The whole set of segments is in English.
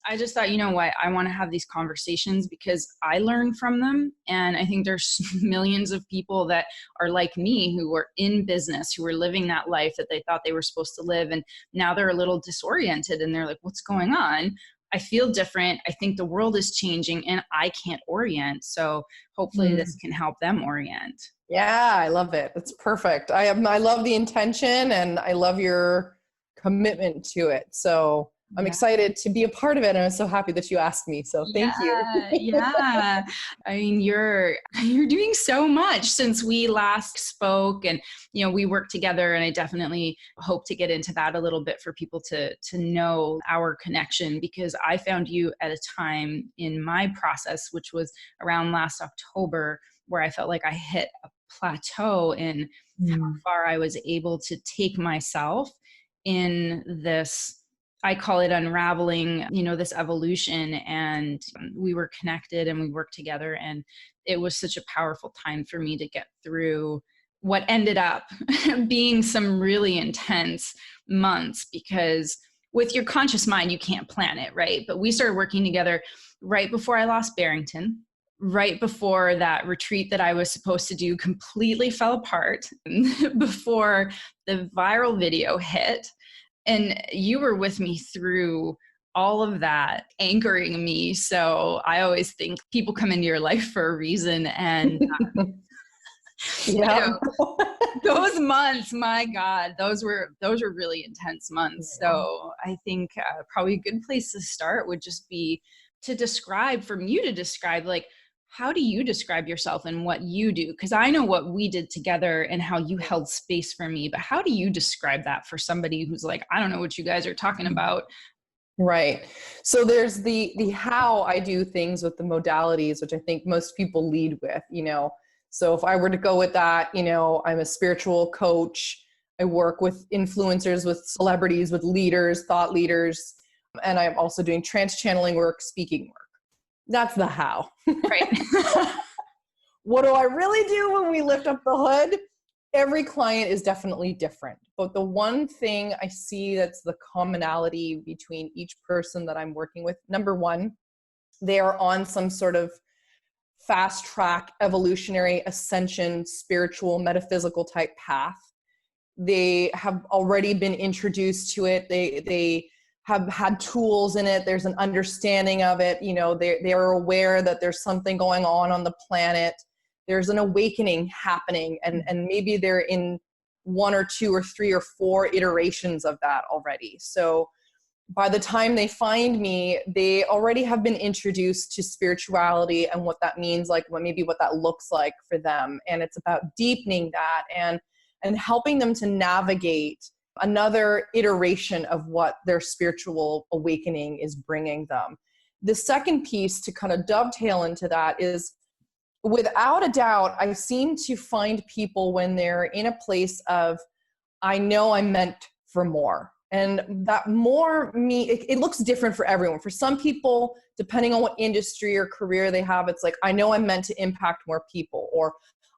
I just thought, you know what, I want to have these conversations because I learn from them. And I think there's millions of people that are like me who were in business, who were living that life that they thought they were supposed to live. And now they're a little disoriented and they're like, what's going on? I feel different. I think the world is changing and I can't orient. So hopefully this can help them orient. Yeah, I love it. It's perfect. I love the intention and I love your commitment to it. So I'm excited to be a part of it. And I'm so happy that you asked me. So thank you. Yeah. I mean, you're doing so much since we last spoke, and, you know, we work together, and I definitely hope to get into that a little bit for people to know our connection, because I found you at a time in my process, which was around last October, where I felt like I hit a plateau in how far I was able to take myself in this, I call it unraveling, you know, this evolution. And we were connected and we worked together. And it was such a powerful time for me to get through what ended up being some really intense months, because with your conscious mind, you can't plan it, right? But we started working together right before I lost Barrington, right before that retreat that I was supposed to do completely fell apart, before the viral video hit. And you were with me through all of that, anchoring me. So I always think people come into your life for a reason. And you know, those months, my God, those were really intense months. So I think probably a good place to start would just be to describe, from you to describe, like, how do you describe yourself and what you do? Because I know what we did together and how you held space for me, but how do you describe that for somebody who's like, I don't know what you guys are talking about? Right. So there's the how I do things with the modalities, which I think most people lead with, you know. So if I were to go with that, you know, I'm a spiritual coach. I work with influencers, with celebrities, with leaders, thought leaders, and I'm also doing trance channeling work, speaking work. That's the how. Right. What do I really do when we lift up the hood? Every client is definitely different. But the one thing I see that's the commonality between each person that I'm working with, number one, they are on some sort of fast track, evolutionary, ascension, spiritual, metaphysical type path. They have already been introduced to it. They have had tools in it. There's an understanding of it. You know, they are aware that there's something going on the planet. There's an awakening happening, and maybe they're in 1 or 2 or 3 or 4 iterations of that already. So by the time they find me, they already have been introduced to spirituality and what that means, like maybe what that looks like for them. And it's about deepening that and helping them to navigate another iteration of what their spiritual awakening is bringing them. The second piece to kind of dovetail into that is, without a doubt, I seem to find people when they're in a place of, I know I'm meant for more. And that more it looks different for everyone. For some people, depending on what industry or career they have, it's like, I know I'm meant to impact more people, or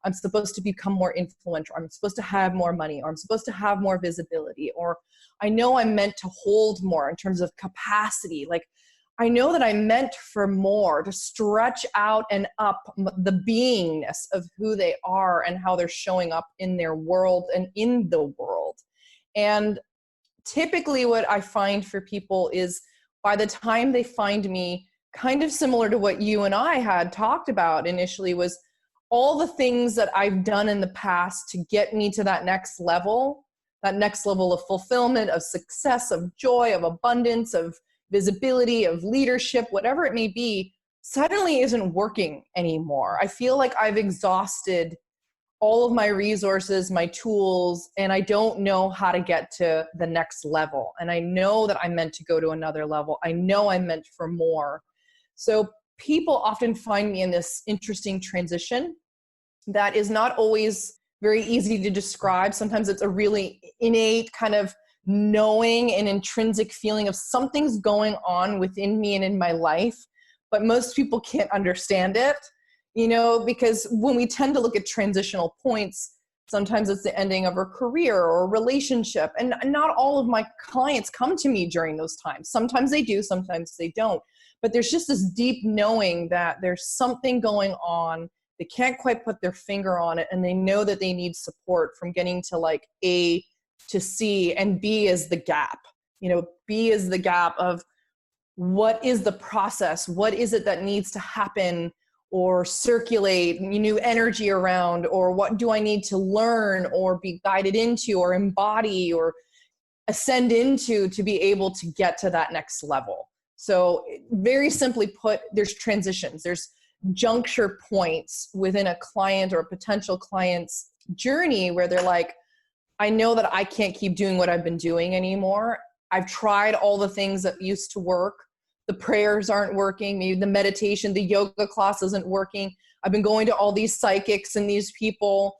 I'm supposed to become more influential, I'm supposed to have more money, or I'm supposed to have more visibility, or I know I'm meant to hold more in terms of capacity. Like, I know that I'm meant for more, to stretch out and up the beingness of who they are and how they're showing up in their world and in the world. And typically what I find for people is, by the time they find me, kind of similar to what you and I had talked about initially, was all the things that I've done in the past to get me to that next level of fulfillment, of success, of joy, of abundance, of visibility, of leadership, whatever it may be, suddenly isn't working anymore. I feel like I've exhausted all of my resources, my tools, and I don't know how to get to the next level. And I know that I'm meant to go to another level. I know I'm meant for more. So people often find me in this interesting transition that is not always very easy to describe. Sometimes it's a really innate kind of knowing and intrinsic feeling of something's going on within me and in my life, but most people can't understand it, you know, because when we tend to look at transitional points, Sometimes it's the ending of a career or a relationship. And not all of my clients come to me during those times. Sometimes they do, sometimes they don't. But there's just this deep knowing that there's something going on. They can't quite put their finger on it. And they know that they need support from getting to like A to C, and B is the gap. B is the gap of what is the process? What is it that needs to happen or circulate new energy around, or what do I need to learn or be guided into or embody or ascend into to be able to get to that next level? So very simply put, there's transitions, there's juncture points within a client or a potential client's journey where they're like, I know that I can't keep doing what I've been doing anymore. I've tried all the things that used to work. The prayers aren't working. Maybe the meditation, the yoga class isn't working. I've been going to all these psychics and these people.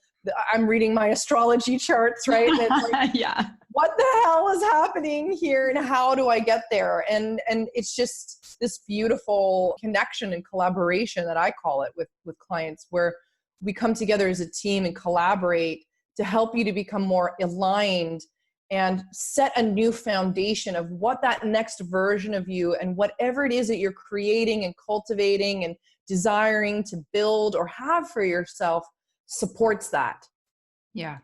I'm reading my astrology charts, right? And it's like, yeah. What the hell is happening here? And how do I get there? And it's just this beautiful connection and collaboration that I call it with clients, where we come together as a team and collaborate to help you to become more aligned and set a new foundation of what that next version of you and whatever it is that you're creating and cultivating and desiring to build or have for yourself supports that. Yeah.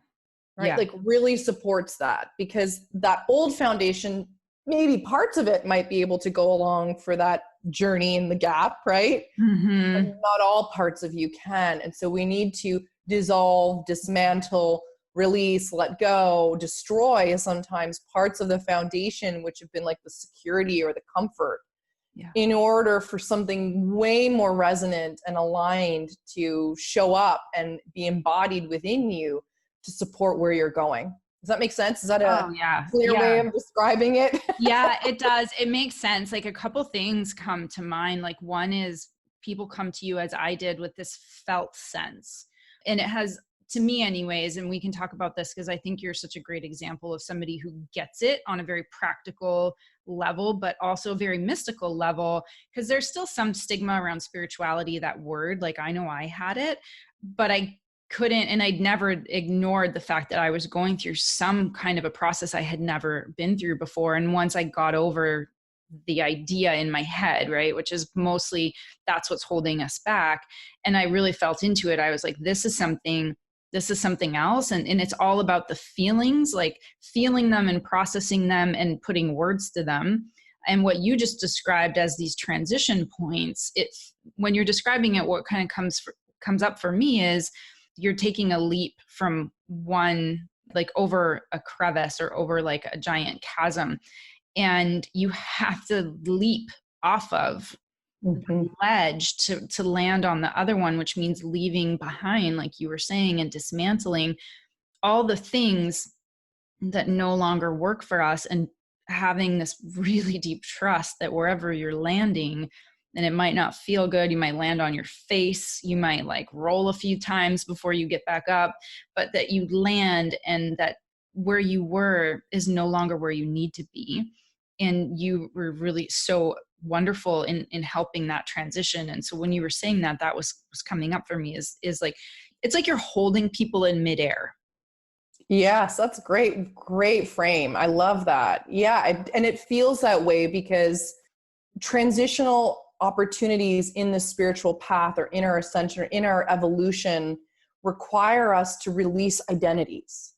Right. Yeah. Like really supports that, because that old foundation, maybe parts of it might be able to go along for that journey in the gap, right? Mm-hmm. But not all parts of you can. And so we need to dissolve, dismantle, release, let go, destroy sometimes parts of the foundation, which have been like the security or the comfort, in order for something way more resonant and aligned to show up and be embodied within you to support where you're going. Does that make sense? Is that a clear way of describing it? Yeah, it does. It makes sense. Like a couple things come to mind. Like one is people come to you, as I did, with this felt sense. And it has, to me anyways, and we can talk about this because I think you're such a great example of somebody who gets it on a very practical level, but also a very mystical level, because there's still some stigma around spirituality, that word. Like I know I had it, but I couldn't, and I'd never ignored the fact that I was going through some kind of a process I had never been through before. And once I got over the idea in my head, right, which is mostly that's what's holding us back, and I really felt into it, I was like, this is something else. And it's all about the feelings, like feeling them and processing them and putting words to them. And what you just described as these transition points, when you're describing it, what kind of comes up for me is you're taking a leap from one, like over a crevice or over like a giant chasm, and you have to leap off of the ledge to land on the other one, which means leaving behind, like you were saying, and dismantling all the things that no longer work for us, and having this really deep trust that wherever you're landing, and it might not feel good, you might land on your face, you might like roll a few times before you get back up, but that you land, and that where you were is no longer where you need to be. And you were really so wonderful in helping that transition. And so when you were saying that was coming up for me is like, it's like you're holding people in midair. Yes, that's great. Great frame. I love that. Yeah. And it feels that way because transitional opportunities in the spiritual path or in our ascension or in our evolution require us to release identities.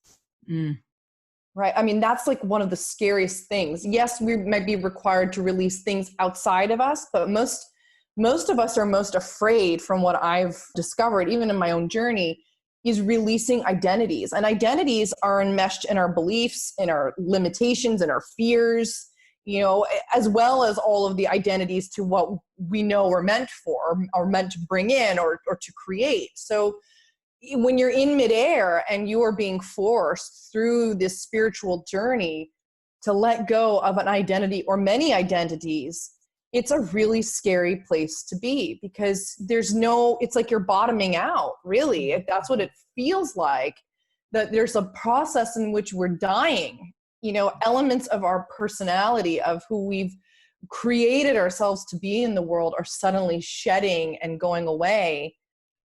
Right. I mean, that's like one of the scariest things. Yes, we might be required to release things outside of us, but most of us are most afraid, from what I've discovered, even in my own journey, is releasing identities. And identities are enmeshed in our beliefs, in our limitations, in our fears, as well as all of the identities to what we know we're meant for, or meant to bring in or to create. So when you're in midair and you are being forced through this spiritual journey to let go of an identity or many identities, it's a really scary place to be, because it's like you're bottoming out, really. That's what it feels like, that there's a process in which we're dying. Elements of our personality, of who we've created ourselves to be in the world, are suddenly shedding and going away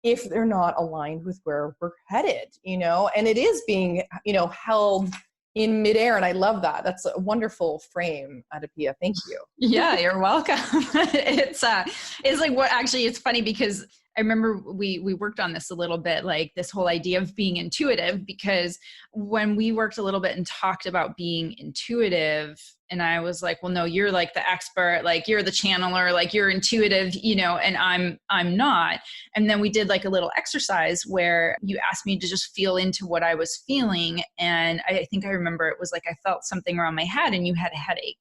if they're not aligned with where we're headed, you know, and it is being, you know, held in midair. And I love that. That's a wonderful frame, Adipia. Thank you. Yeah, you're welcome. It's like what actually it's funny because I remember we worked on this a little bit, like this whole idea of being intuitive, because when we worked a little bit and talked about being intuitive, and I was like, well, no, you're like the expert, like you're the channeler, like you're intuitive, you know, and I'm not. And then we did like a little exercise where you asked me to just feel into what I was feeling. And I think I remember it was like I felt something around my head and you had a headache.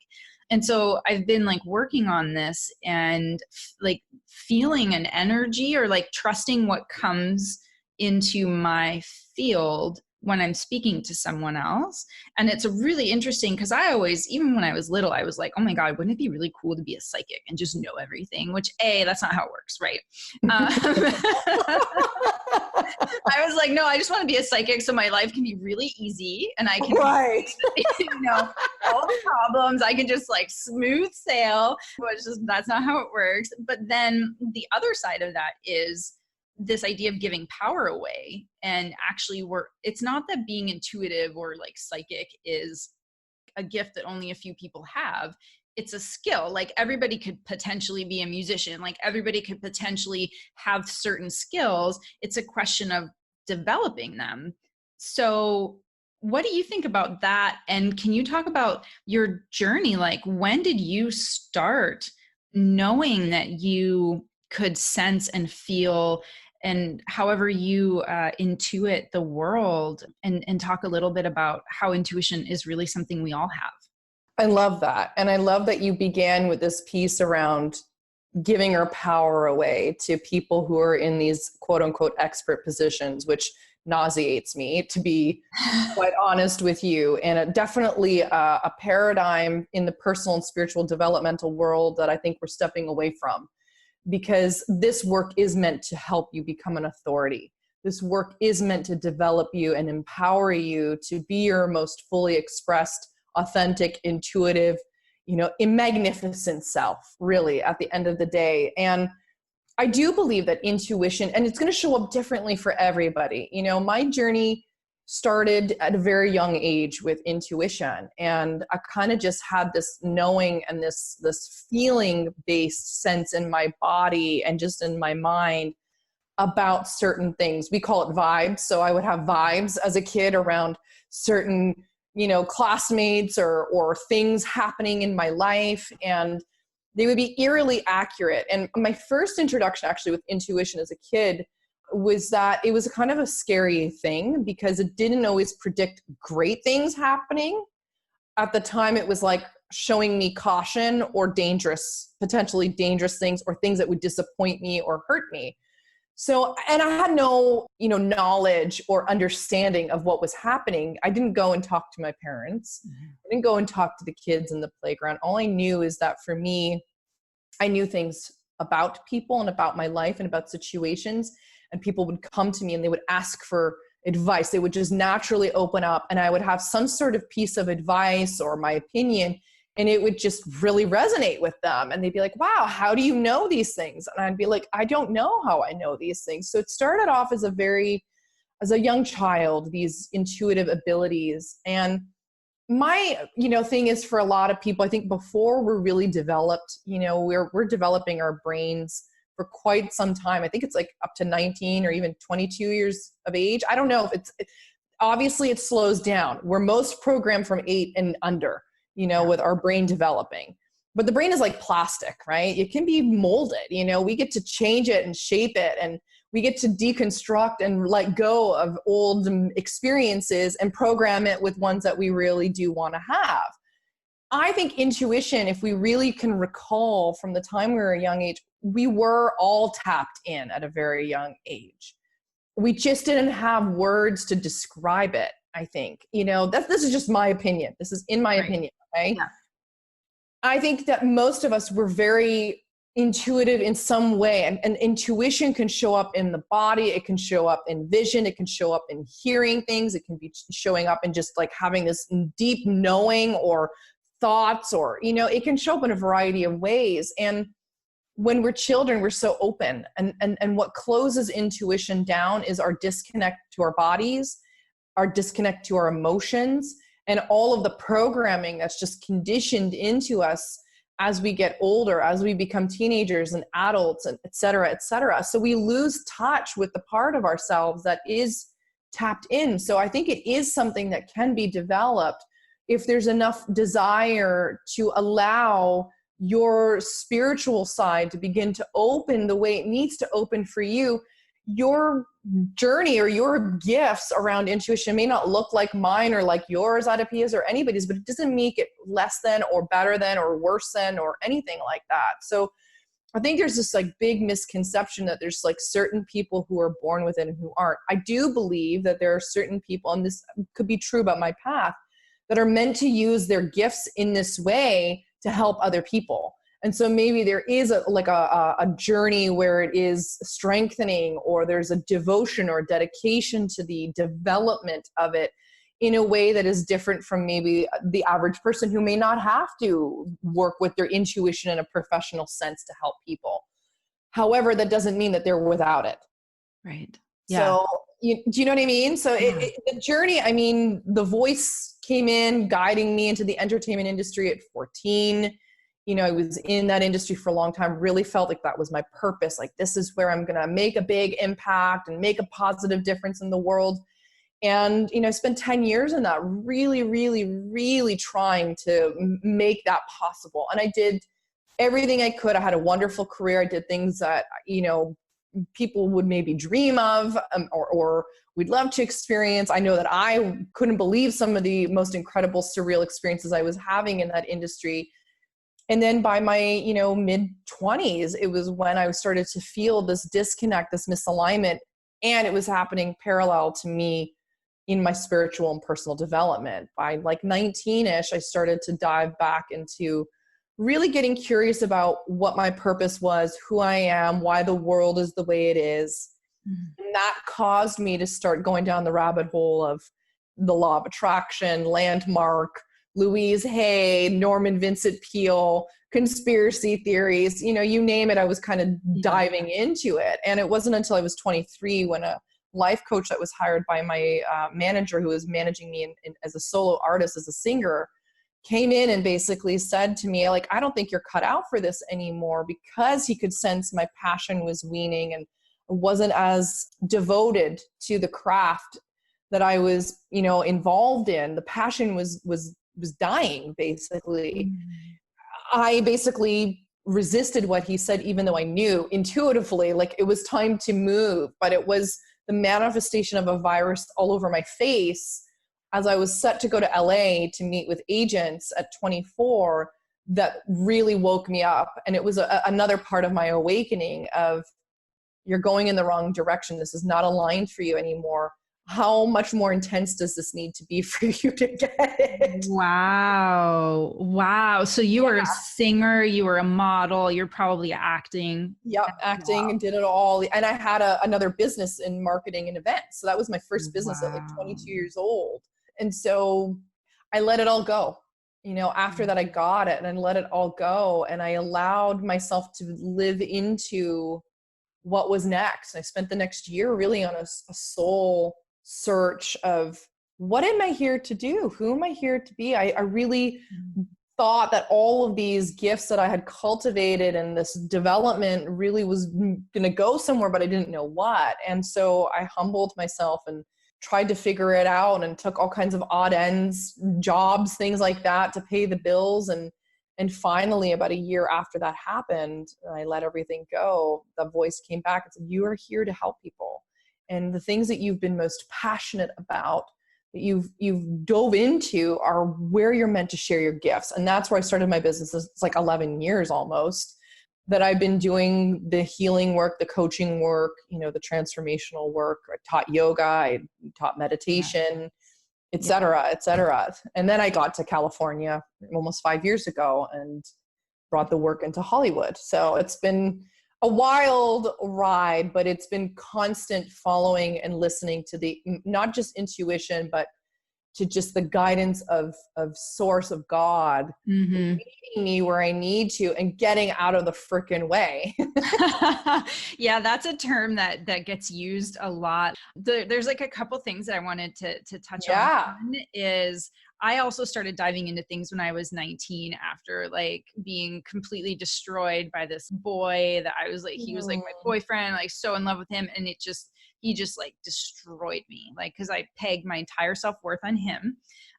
And so I've been like working on this and like feeling an energy or like trusting what comes into my field when I'm speaking to someone else. And it's a really interesting because I always, even when I was little, I was like, oh my God, wouldn't it be really cool to be a psychic and just know everything? Which that's not how it works, right? I was like, no, I just want to be a psychic so my life can be really easy and I can, you know, all the problems, I can just like smooth sail, but that's not how it works. But then the other side of that is this idea of giving power away. And actually it's not that being intuitive or like psychic is a gift that only a few people have. It's a skill. Like everybody could potentially be a musician. Like everybody could potentially have certain skills. It's a question of developing them. So what do you think about that? And can you talk about your journey? Like when did you start knowing that you could sense and feel and however you intuit the world, and talk a little bit about how intuition is really something we all have. I love that. And I love that you began with this piece around giving our power away to people who are in these quote unquote expert positions, which nauseates me, to be quite honest with you. And definitely a paradigm in the personal and spiritual developmental world that I think we're stepping away from. Because this work is meant to help you become an authority. This work is meant to develop you and empower you to be your most fully expressed, authentic, intuitive, you know, magnificent self, really, at the end of the day. And I do believe that intuition, and it's going to show up differently for everybody. You know, my journey started at a very young age with intuition, and I kind of just had this knowing and this feeling based sense in my body and just in my mind about certain things. We call it vibes. So I would have vibes as a kid around certain, you know, classmates or things happening in my life, and they would be eerily accurate. And my first introduction actually with intuition as a kid was that it was kind of a scary thing because it didn't always predict great things happening. At the time, it was like showing me caution or potentially dangerous things or things that would disappoint me or hurt me. So, and I had no, you know, knowledge or understanding of what was happening. I didn't go and talk to my parents. I didn't go and talk to the kids in the playground. All I knew is that for me, I knew things about people and about my life and about situations. And people would come to me and they would ask for advice. They would just naturally open up, and I would have some sort of piece of advice or my opinion, and it would just really resonate with them. And they'd be like, wow, how do you know these things? And I'd be like, I don't know how I know these things. So it started off as a young child, these intuitive abilities. And my, you know, thing is, for a lot of people, I think before we're really developed, you know, we're developing our brains for quite some time. I think it's like up to 19 or even 22 years of age. I don't know if obviously it slows down. We're most programmed from 8 and under, you know, with our brain developing. But the brain is like plastic, right? It can be molded, you know, we get to change it and shape it, and we get to deconstruct and let go of old experiences and program it with ones that we really do want to have. I think intuition, if we really can recall from the time we were a young age, we were all tapped in at a very young age. We just didn't have words to describe it, I think. You know, this is just my opinion. This is in my opinion, okay? Yeah. I think that most of us were very intuitive in some way, and intuition can show up in the body, it can show up in vision, it can show up in hearing things, it can be showing up in just like having this deep knowing or thoughts, or, you know, it can show up in a variety of ways. And when we're children, we're so open, and what closes intuition down is our disconnect to our bodies, our disconnect to our emotions, and all of the programming that's just conditioned into us as we get older, as we become teenagers and adults, and et cetera, et cetera. So we lose touch with the part of ourselves that is tapped in. So I think it is something that can be developed if there's enough desire to allow your spiritual side to begin to open the way it needs to open for you. Your journey or your gifts around intuition may not look like mine or like yours, Adapia's, or anybody's, but it doesn't make it less than or better than or worse than or anything like that. So I think there's this like big misconception that there's like certain people who are born with it and who aren't. I do believe that there are certain people, and this could be true about my path, that are meant to use their gifts in this way to help other people. And so maybe there is a journey where it is strengthening, or there's a devotion or dedication to the development of it in a way that is different from maybe the average person who may not have to work with their intuition in a professional sense to help people. However, that doesn't mean that they're without it. Right. Yeah. So do you know what I mean? So the journey, I mean, the voice came in guiding me into the entertainment industry at 14. You know, I was in that industry for a long time, really felt like that was my purpose. Like, this is where I'm going to make a big impact and make a positive difference in the world. And, you know, I spent 10 years in that, really, really, really trying to make that possible. And I did everything I could. I had a wonderful career. I did things that, you know, people would maybe dream of, or we'd love to experience. I know that I couldn't believe some of the most incredible, surreal experiences I was having in that industry. And then by my, you know, mid-20s, it was when I started to feel this disconnect, this misalignment, and it was happening parallel to me in my spiritual and personal development. By like 19-ish, I started to dive back into really getting curious about what my purpose was, who I am, why the world is the way it is. Mm-hmm. And that caused me to start going down the rabbit hole of the law of attraction, landmark, Louise Hay, Norman Vincent Peale, conspiracy theories, you know, you name it, I was kind of diving into it. And it wasn't until I was 23 when a life coach that was hired by my manager, who was managing me as a solo artist, as a singer, came in and basically said to me, like, I don't think you're cut out for this anymore, because he could sense my passion was waning and wasn't as devoted to the craft that I was, you know, involved in. The passion was dying, basically. Mm-hmm. I basically resisted what he said, even though I knew intuitively, like, it was time to move, but it was the manifestation of a virus all over my face as I was set to go to LA to meet with agents at 24 that really woke me up. And it was another part of my awakening of, you're going in the wrong direction. This is not aligned for you anymore. How much more intense does this need to be for you to get it? Wow. Wow. So you were a singer, you were a model, you're probably acting. Yep, acting, and did it all. And I had another business in marketing and events. So that was my first business at like 22 years old. And so I let it all go. You know, after that I got it and I let it all go. And I allowed myself to live into what was next. I spent the next year really on a soul search of, what am I here to do? Who am I here to be? I really thought that all of these gifts that I had cultivated and this development really was going to go somewhere, but I didn't know what. And so I humbled myself and tried to figure it out and took all kinds of odd ends, jobs, things like that to pay the bills. And finally, about a year after that happened, I let everything go. The voice came back and said, you are here to help people. And the things that you've been most passionate about, that you've dove into, are where you're meant to share your gifts. And that's where I started my business. It's like 11 years almost that I've been doing the healing work, the coaching work, you know, the transformational work. I taught yoga, I taught meditation, et cetera, et cetera. And then I got to California almost 5 years ago and brought the work into Hollywood. So it's been a wild ride, but it's been constant following and listening to the, not just intuition, but to just the guidance of source, of God, meeting me where I need to and getting out of the frickin' way. Yeah, that's a term that gets used a lot. There's like a couple things that I wanted to touch on. One is I also started diving into things when I was 19 after like being completely destroyed by this boy that I was like, he was like my boyfriend, like so in love with him. And he just like destroyed me, like, cause I pegged my entire self-worth on him.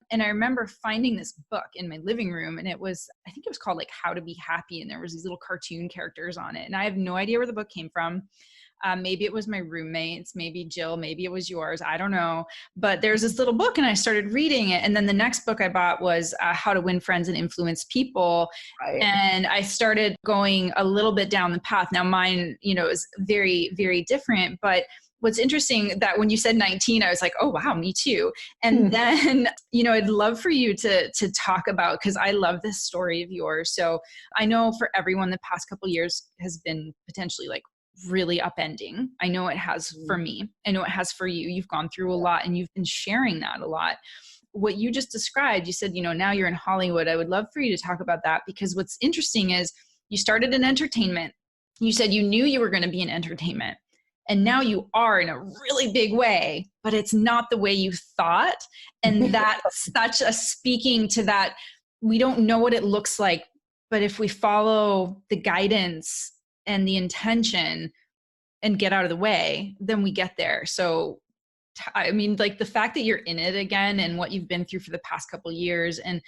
And I remember finding this book in my living room, and I think it was called like How to Be Happy. And there was these little cartoon characters on it. And I have no idea where the book came from. Maybe it was my roommates, maybe Jill, maybe it was yours. I don't know. But there's this little book and I started reading it. And then the next book I bought was How to Win Friends and Influence People. Right. And I started going a little bit down the path. Now mine, is very, very different. But what's interesting that when you said 19, I was like, oh, wow, me too. And then, I'd love for you to talk about, because I love this story of yours. So I know for everyone, the past couple of years has been potentially like really upending. I know it has for me. I know it has for you. You've gone through a lot and you've been sharing that a lot. What you just described, you said, now you're in Hollywood. I would love for you to talk about that, because what's interesting is you started in entertainment. You said you knew you were going to be in entertainment. And now you are in a really big way, but it's not the way you thought. And that's such a speaking to that. We don't know what it looks like, but if we follow the guidance and the intention and get out of the way, then we get there. So, I mean, like the fact that you're in it again and what you've been through for the past couple of years and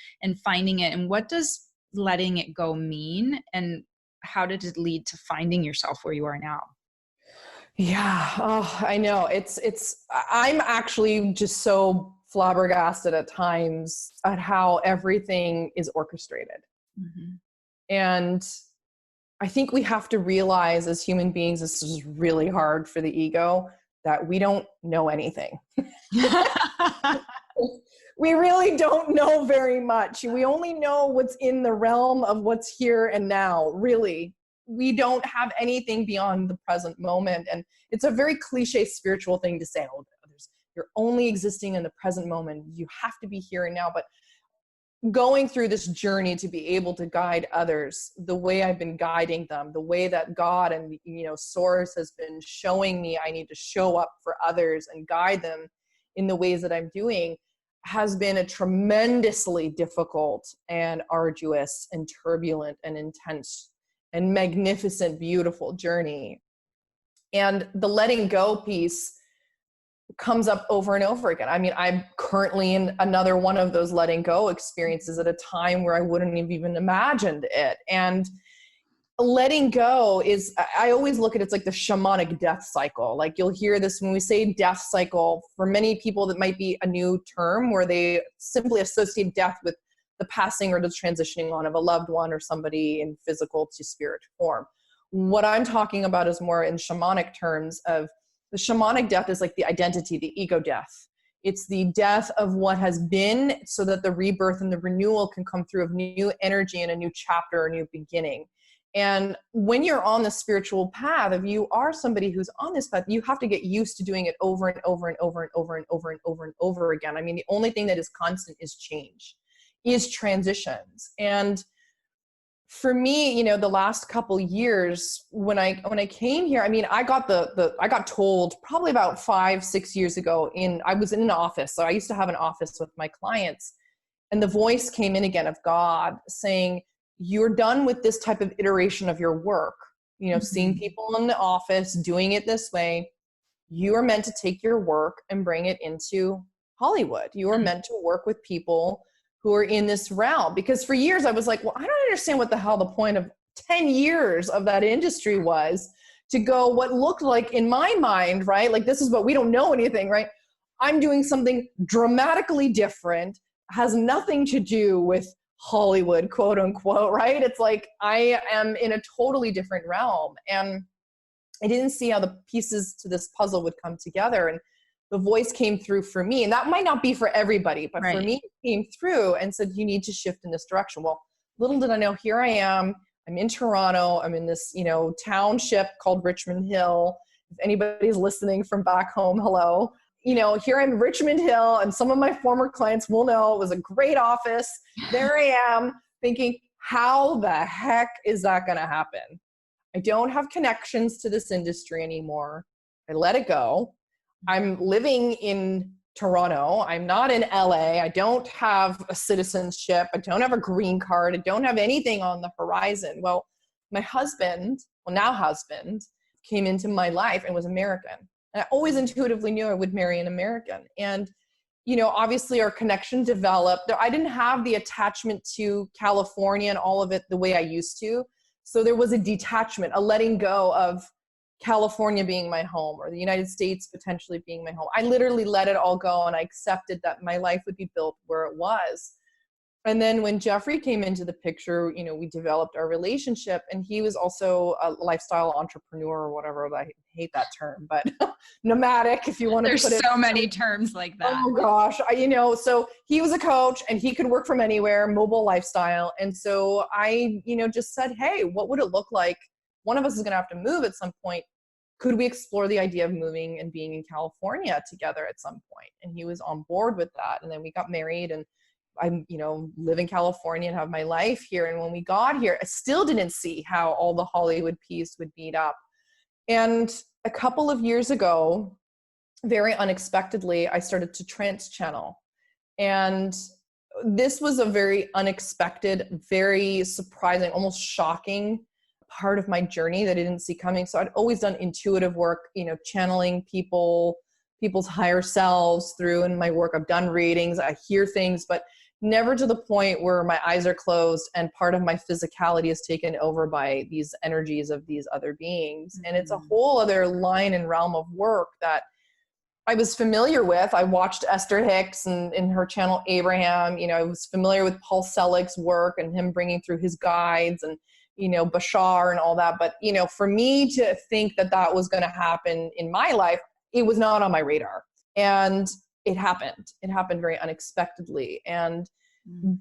finding it, and what does letting it go mean, and how did it lead to finding yourself where you are now? Yeah. Oh, I know. I'm actually just so flabbergasted at times at how everything is orchestrated. And I think we have to realize as human beings, this is really hard for the ego, that we don't know anything. We really don't know very much. We only know what's in the realm of what's here and now, really. We don't have anything beyond the present moment. And it's a very cliche spiritual thing to say, oh, you're only existing in the present moment. You have to be here and now. But going through this journey to be able to guide others the way I've been guiding them, the way that God and, Source has been showing me I need to show up for others and guide them in the ways that I'm doing, has been a tremendously difficult and arduous and turbulent and intense and magnificent, beautiful journey. And the letting go piece comes up over and over again. I mean, I'm currently in another one of those letting go experiences at a time where I wouldn't have even imagined it. And letting go is, I always look at it's like the shamanic death cycle. Like you'll hear this when we say death cycle, for many people that might be a new term where they simply associate death with the passing or the transitioning on of a loved one or somebody in physical to spirit form. What I'm talking about is more in shamanic terms of the shamanic death is like the identity, the ego death. It's the death of what has been so that the rebirth and the renewal can come through of new energy and a new chapter, a new beginning. And when you're on the spiritual path, if you are somebody who's on this path, you have to get used to doing it over and over and over and over and over and over and over again. I mean, the only thing that is constant is change, is transitions. And for me, the last couple years when I came here, I mean, I got told probably about 5-6 years ago I was in an office. So I used to have an office with my clients, and the voice came in again of God saying, you're done with this type of iteration of your work, seeing people in the office doing it this way. You are meant to take your work and bring it into Hollywood. You are meant to work with people who are in this realm. Because for years I was like, well, I don't understand what the hell the point of 10 years of that industry was, to go what looked like in my mind, right? Like, this is what we don't know anything, right? I'm doing something dramatically different, has nothing to do with Hollywood, quote unquote, right? It's like I am in a totally different realm. And I didn't see how the pieces to this puzzle would come together. And the voice came through for me, and that might not be for everybody, but for me, it came through and said, you need to shift in this direction. Well, little did I know, here I am, I'm in Toronto, I'm in this, township called Richmond Hill. If anybody's listening from back home, hello. you know, here I'm in Richmond Hill, and some of my former clients will know it was a great office. There I am thinking, how the heck is that going to happen? I don't have connections to this industry anymore. I let it go. I'm living in Toronto. I'm not in LA. I don't have a citizenship. I don't have a green card. I don't have anything on the horizon. Well, my husband, well, now husband, came into my life and was American. And I always intuitively knew I would marry an American. And, you know, obviously our connection developed. I didn't have the attachment to California and all of it the way I used to. So there was a detachment, a letting go of California being my home or the United States potentially being my home. I literally let it all go, and I accepted that my life would be built where it was. And then when Jeffrey came into the picture, you know, we developed our relationship, and he was also a lifestyle entrepreneur or whatever. I hate that term, but nomadic, if you want to put it. There's so many terms like that. Oh gosh. You know, so he was a coach and he could work from anywhere, mobile lifestyle. And so I, you know, just said, hey, what would it look like? One of us is going to have to move at some point. Could we explore the idea of moving and being in California together at some point? And he was on board with that. And then we got married, and I, you know, live in California and have my life here. And when we got here, I still didn't see how all the Hollywood piece would meet up. And a couple of years ago, very unexpectedly, I started to trance channel. And this was a very unexpected, very surprising, almost shocking part of my journey that I didn't see coming. So I'd always done intuitive work, you know, channeling people's higher selves through in my work. I've done readings, I hear things, but never to the point where my eyes are closed and part of my physicality is taken over by these energies of these other beings. Mm-hmm. And it's a whole other line and realm of work that I was familiar with. I watched Esther Hicks and in her channel Abraham, you know, I was familiar with Paul Selig's work and him bringing through his guides and, you know, Bashar and all that. But, you know, for me to think that that was going to happen in my life, it was not on my radar. And it happened. It happened very unexpectedly. And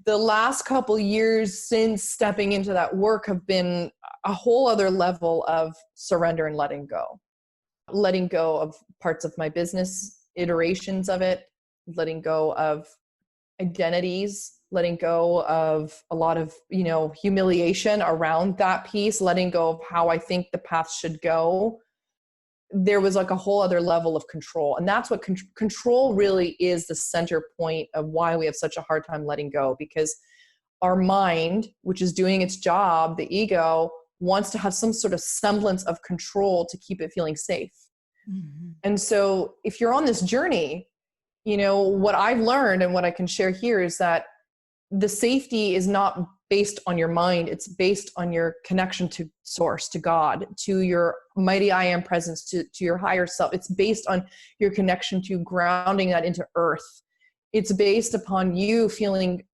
the last couple of years since stepping into that work have been a whole other level of surrender and letting go of parts of my business, iterations of it, letting go of identities, letting go of a lot of, you know, humiliation around that piece, letting go of how I think the path should go. There was like a whole other level of control. And that's what control really is, the center point of why we have such a hard time letting go, because our mind, which is doing its job, the ego, wants to have some sort of semblance of control to keep it feeling safe. Mm-hmm. And so if you're on this journey, you know, what I've learned and what I can share here is that the safety is not based on your mind. It's based on your connection to source, to God, to your mighty I am presence, to your higher self. It's based on your connection to grounding that into earth. It's based upon you feeling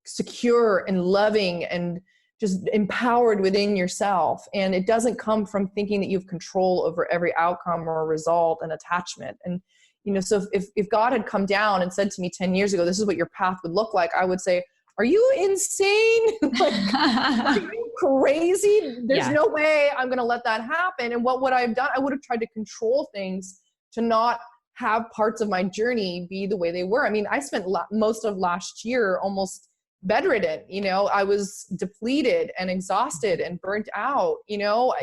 secure and loving and just empowered within yourself. And it doesn't come from thinking that you have control over every outcome or result and attachment. And, you know, so if God had come down and said to me 10 years ago, this is what your path would look like, I would say, are you insane? Like, are you crazy? There's no way I'm going to let that happen. And what would I have done? I would have tried to control things to not have parts of my journey be the way they were. I mean, I spent most of last year almost bedridden. You know, I was depleted and exhausted and burnt out. You know,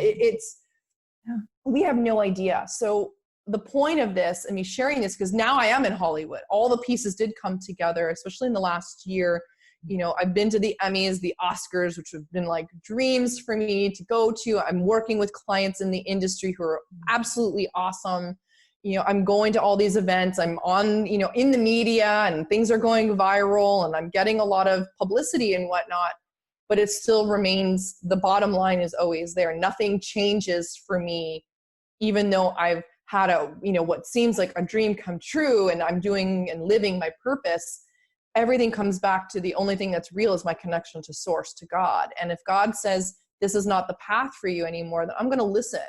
we have no idea. So the point of this and me sharing this, because now I am in Hollywood, all the pieces did come together, especially in the last year. You know, I've been to the Emmys, the Oscars, which have been like dreams for me to go to. I'm working with clients in the industry who are absolutely awesome. You know, I'm going to all these events. I'm on, you know, in the media and things are going viral and I'm getting a lot of publicity and whatnot, but it still remains, the bottom line is always there. Nothing changes for me, even though I've had what seems like a dream come true and I'm doing and living my purpose. Everything comes back to the only thing that's real is my connection to source, to God. And if God says, this is not the path for you anymore, then I'm going to listen,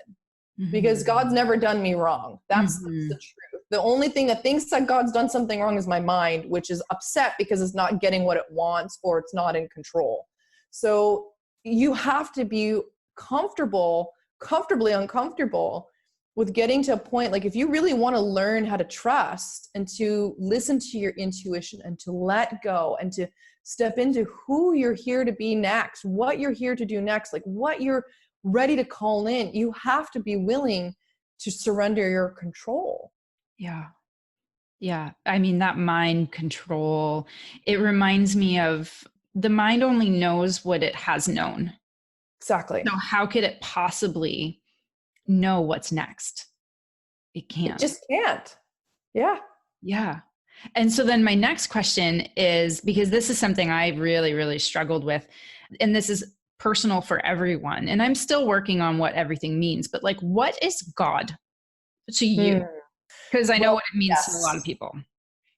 because God's never done me wrong. That's the truth. The only thing that thinks that God's done something wrong is my mind, which is upset because it's not getting what it wants or it's not in control. So you have to be comfortably uncomfortable with getting to a point, like if you really want to learn how to trust and to listen to your intuition and to let go and to step into who you're here to be next, what you're here to do next, like what you're ready to call in, you have to be willing to surrender your control. Yeah. Yeah. I mean, that mind control, it reminds me of the mind only knows what it has known. Exactly. So how could it possibly know what's next? It can't. It just can't. Yeah. Yeah. And so then my next question is, because this is something I really, really struggled with, and this is personal for everyone, and I'm still working on what everything means, but like, what is God to you? Because I know what it means to a lot of people.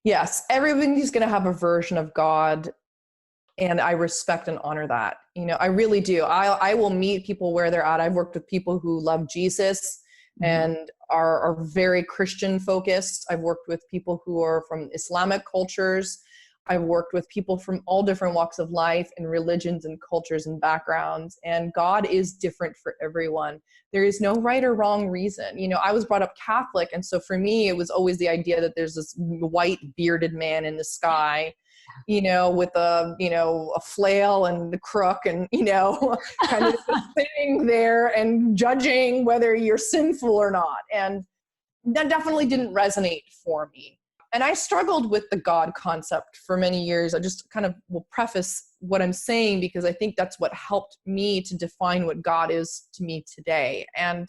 Yes. Everybody's going to have a version of God. And I respect and honor that. You know, I really do. I will meet people where they're at. I've worked with people who love Jesus and are very Christian focused. I've worked with people who are from Islamic cultures. I've worked with people from all different walks of life and religions and cultures and backgrounds. And God is different for everyone. There is no right or wrong reason. You know, I was brought up Catholic. And so for me, it was always the idea that there's this white bearded man in the sky, you know, with a, you know, a flail and the crook and, you know, kind of sitting there and judging whether you're sinful or not. And that definitely didn't resonate for me. And I struggled with the God concept for many years. I just kind of will preface what I'm saying because I think that's what helped me to define what God is to me today. And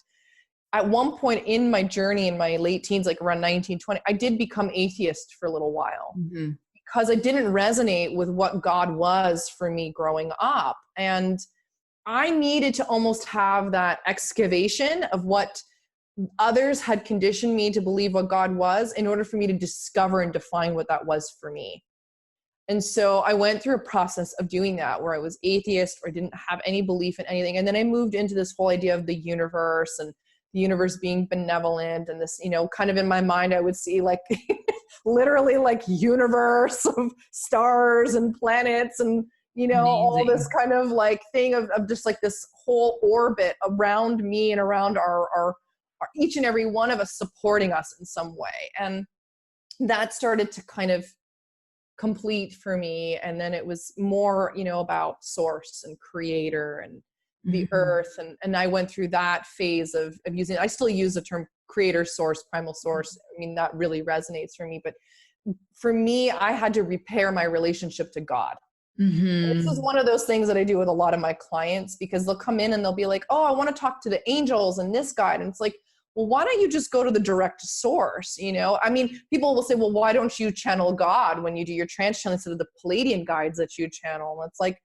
at one point in my journey in my late teens, like around 19, 20, I did become atheist for a little while. Because I didn't resonate with what God was for me growing up. And I needed to almost have that excavation of what others had conditioned me to believe what God was in order for me to discover and define what that was for me. And so I went through a process of doing that where I was atheist or didn't have any belief in anything. And then I moved into this whole idea of the universe and the universe being benevolent and this, you know, kind of in my mind, I would see like literally like universe of stars and planets and, you know, all this kind of like thing of just like this whole orbit around me and around our each and every one of us supporting us in some way. And that started to kind of complete for me. And then it was more, you know, about source and creator and the earth. And I went through that phase of using, I still use the term creator source, primal source. I mean, that really resonates for me. But for me, I had to repair my relationship to God. This is one of those things that I do with a lot of my clients because they'll come in and they'll be like, oh, I want to talk to the angels and this guide. And it's like, well, why don't you just go to the direct source? You know, I mean, people will say, well, why don't you channel God when you do your trance channeling instead of the Palladian guides that you channel? And it's like,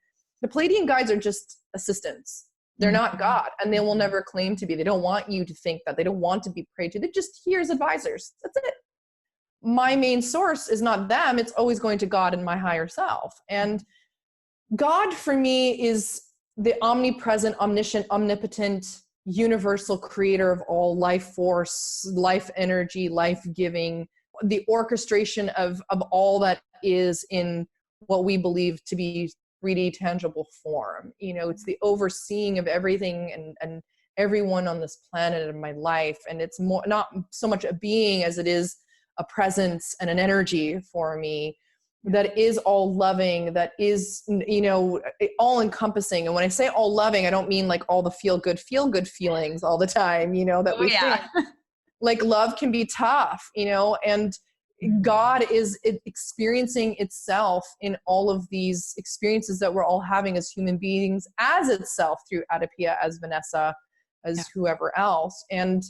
the Palladian guides are just assistants. They're not God, and they will never claim to be. They don't want you to think that. They don't want to be prayed to. They're just here as advisors. That's it. My main source is not them. It's always going to God and my higher self. And God for me is the omnipresent, omniscient, omnipotent, universal creator of all life force, life energy, life giving, the orchestration of all that is in what we believe to be 3D tangible form. You know, it's the overseeing of everything and everyone on this planet in my life. And it's more, not so much a being as it is a presence and an energy for me that is all loving, that is, you know, all encompassing. And when I say all loving, I don't mean like all the feel good feelings all the time, you know, that we think. Like love can be tough, you know, and God is experiencing itself in all of these experiences that we're all having as human beings, as itself through Adipia, as Vanessa, as whoever else. And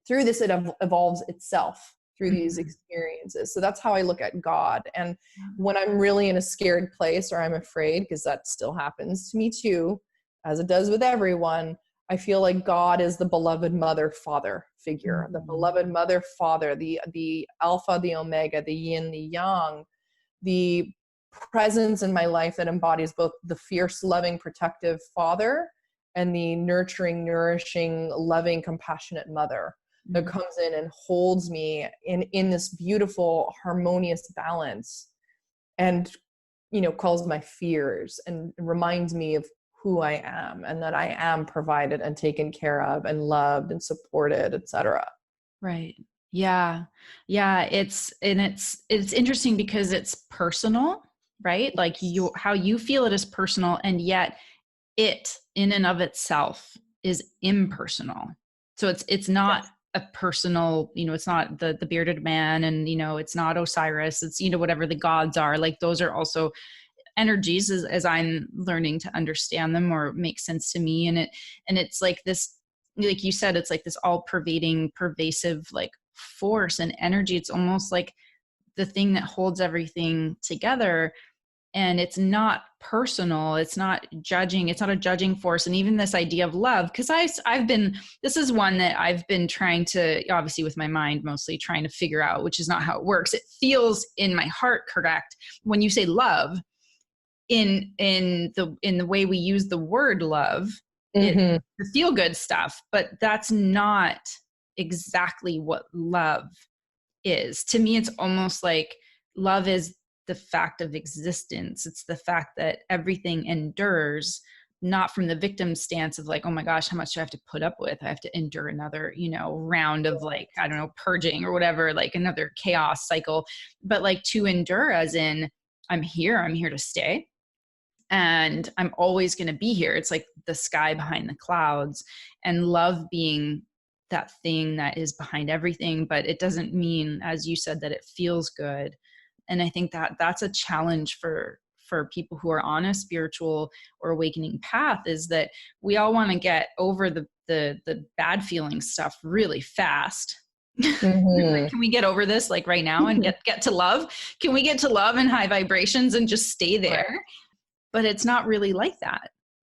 through this, it evolves itself through these experiences. So that's how I look at God. And when I'm really in a scared place or I'm afraid, because that still happens to me too, as it does with everyone, I feel like God is the beloved mother father figure, the beloved mother father, the alpha, the omega, the yin, the yang, the presence in my life that embodies both the fierce, loving, protective father and the nurturing, nourishing, loving, compassionate mother that comes in and holds me in this beautiful, harmonious balance and, you know, calls my fears and reminds me of who I am, and that I am provided and taken care of and loved and supported, etc. Right. Yeah. Yeah. It's interesting because it's personal, right? Like how you feel it is personal, and yet it in and of itself is impersonal. So it's not a personal, it's not the bearded man, and, it's not Osiris, it's, whatever the gods are. Like those are also energies as I'm learning to understand them or make sense to me. And it's like this, like you said, it's like this all pervading, pervasive, like force and energy. It's almost like the thing that holds everything together. And it's not personal. It's not judging. It's not a judging force. And even this idea of love, because this is one that I've been trying to, obviously with my mind, mostly trying to figure out, which is not how it works. It feels in my heart correct when you say love in the way we use the word love, the feel good stuff, but that's not exactly what love is. To me, it's almost like love is the fact of existence. It's the fact that everything endures, not from the victim stance of like, oh my gosh, how much do I have to put up with? I have to endure another, round of like, I don't know, purging or whatever, like another chaos cycle, but like to endure as in I'm here to stay. And I'm always going to be here. It's like the sky behind the clouds, and love being that thing that is behind everything. But it doesn't mean, as you said, that it feels good. And I think that that's a challenge for people who are on a spiritual or awakening path, is that we all want to get over the bad feeling stuff really fast. Like, can we get over this like right now and get to love? Can we get to love and high vibrations and just stay there? Right. But it's not really like that.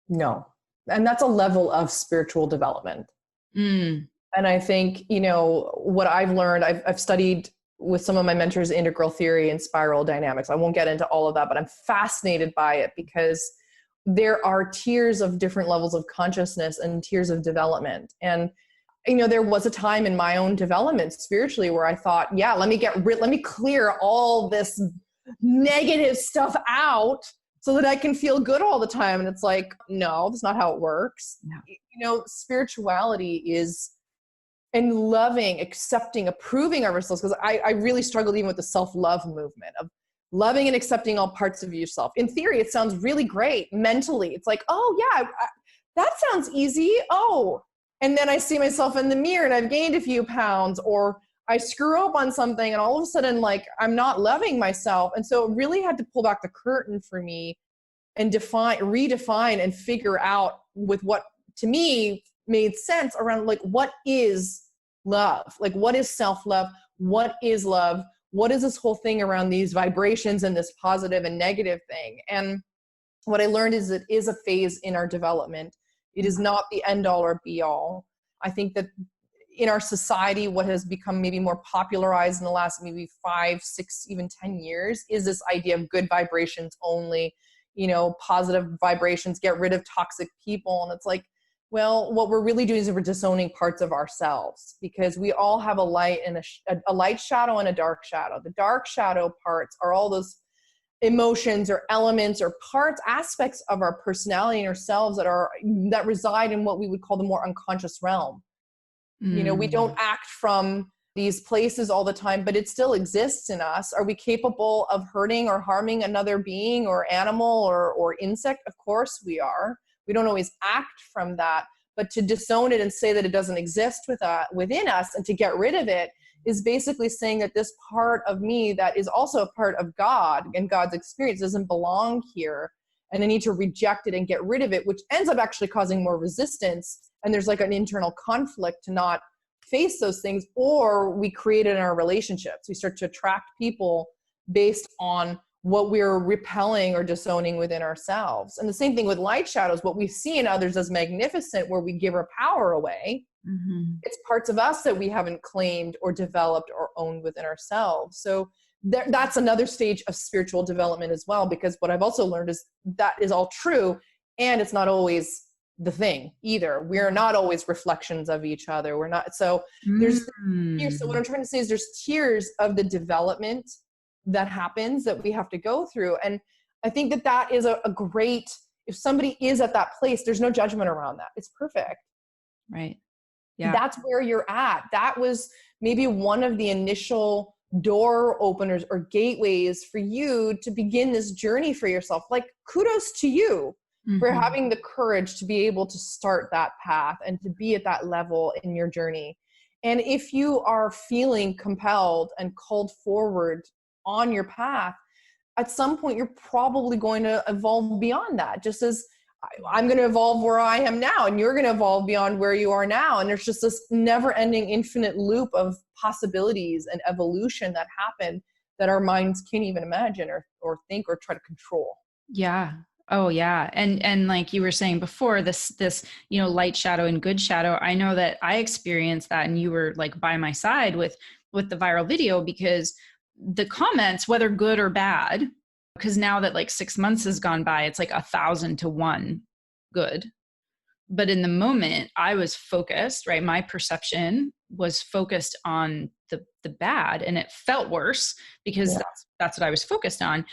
No. And that's a level of spiritual development. And I think, what I've learned, I've studied with some of my mentors integral theory and spiral dynamics. I won't get into all of that, but I'm fascinated by it because there are tiers of different levels of consciousness and tiers of development. And, there was a time in my own development spiritually where I thought, yeah, let me clear all this negative stuff out so that I can feel good all the time. And it's like, no, that's not how it works. No. Spirituality is in loving, accepting, approving of ourselves. Because I really struggled even with the self-love movement of loving and accepting all parts of yourself. In theory, it sounds really great. Mentally, it's like, oh yeah, that sounds easy. Oh, and then I see myself in the mirror and I've gained a few pounds, or I screw up on something and all of a sudden, like, I'm not loving myself. And so it really had to pull back the curtain for me and redefine and figure out with what to me made sense around like, what is love? Like, what is self-love? What is love? What is this whole thing around these vibrations and this positive and negative thing? And what I learned is it is a phase in our development. It is not the end all or be all. I think that in our society, what has become maybe more popularized in the last maybe 5, 6, even 10 years is this idea of good vibrations only, positive vibrations, get rid of toxic people. And it's like, well, what we're really doing is we're disowning parts of ourselves, because we all have a light and a light shadow and a dark shadow. The dark shadow parts are all those emotions or elements or parts, aspects of our personality and ourselves that reside in what we would call the more unconscious realm. We don't act from these places all the time, but it still exists in us. Are we capable of hurting or harming another being or animal or insect? Of course we are. We don't always act from that, but to disown it and say that it doesn't exist within us and to get rid of it is basically saying that this part of me that is also a part of God and God's experience doesn't belong here. And I need to reject it and get rid of it, which ends up actually causing more resistance. And there's like an internal conflict to not face those things, or we create it in our relationships. We start to attract people based on what we're repelling or disowning within ourselves. And the same thing with light shadows, what we see in others as magnificent, where we give our power away. It's parts of us that we haven't claimed or developed or owned within ourselves. So that's another stage of spiritual development as well, because what I've also learned is that is all true, and it's not always the thing either. We're not always reflections of each other. We're not. So there's tiers. So what I'm trying to say is there's tiers of the development that happens that we have to go through. And I think that is a great If somebody is at that place, there's no judgment around that. It's perfect. Right. Yeah. That's where you're at. That was maybe one of the initial door openers or gateways for you to begin this journey for yourself. Like, kudos to you for having the courage to be able to start that path and to be at that level in your journey. And if you are feeling compelled and called forward on your path, at some point you're probably going to evolve beyond that, just as I'm going to evolve where I am now, and you're going to evolve beyond where you are now. And there's just this never-ending infinite loop of possibilities and evolution that happen that our minds can't even imagine or think or try to control. Yeah. Oh yeah. And like you were saying before, this, light shadow and good shadow, I know that I experienced that, and you were like by my side with the viral video, because the comments, whether good or bad, because now that like 6 months has gone by, it's like 1,000 to 1 good. But in the moment I was focused, right? My perception was focused on the bad, and it felt worse because that's what I was focused on.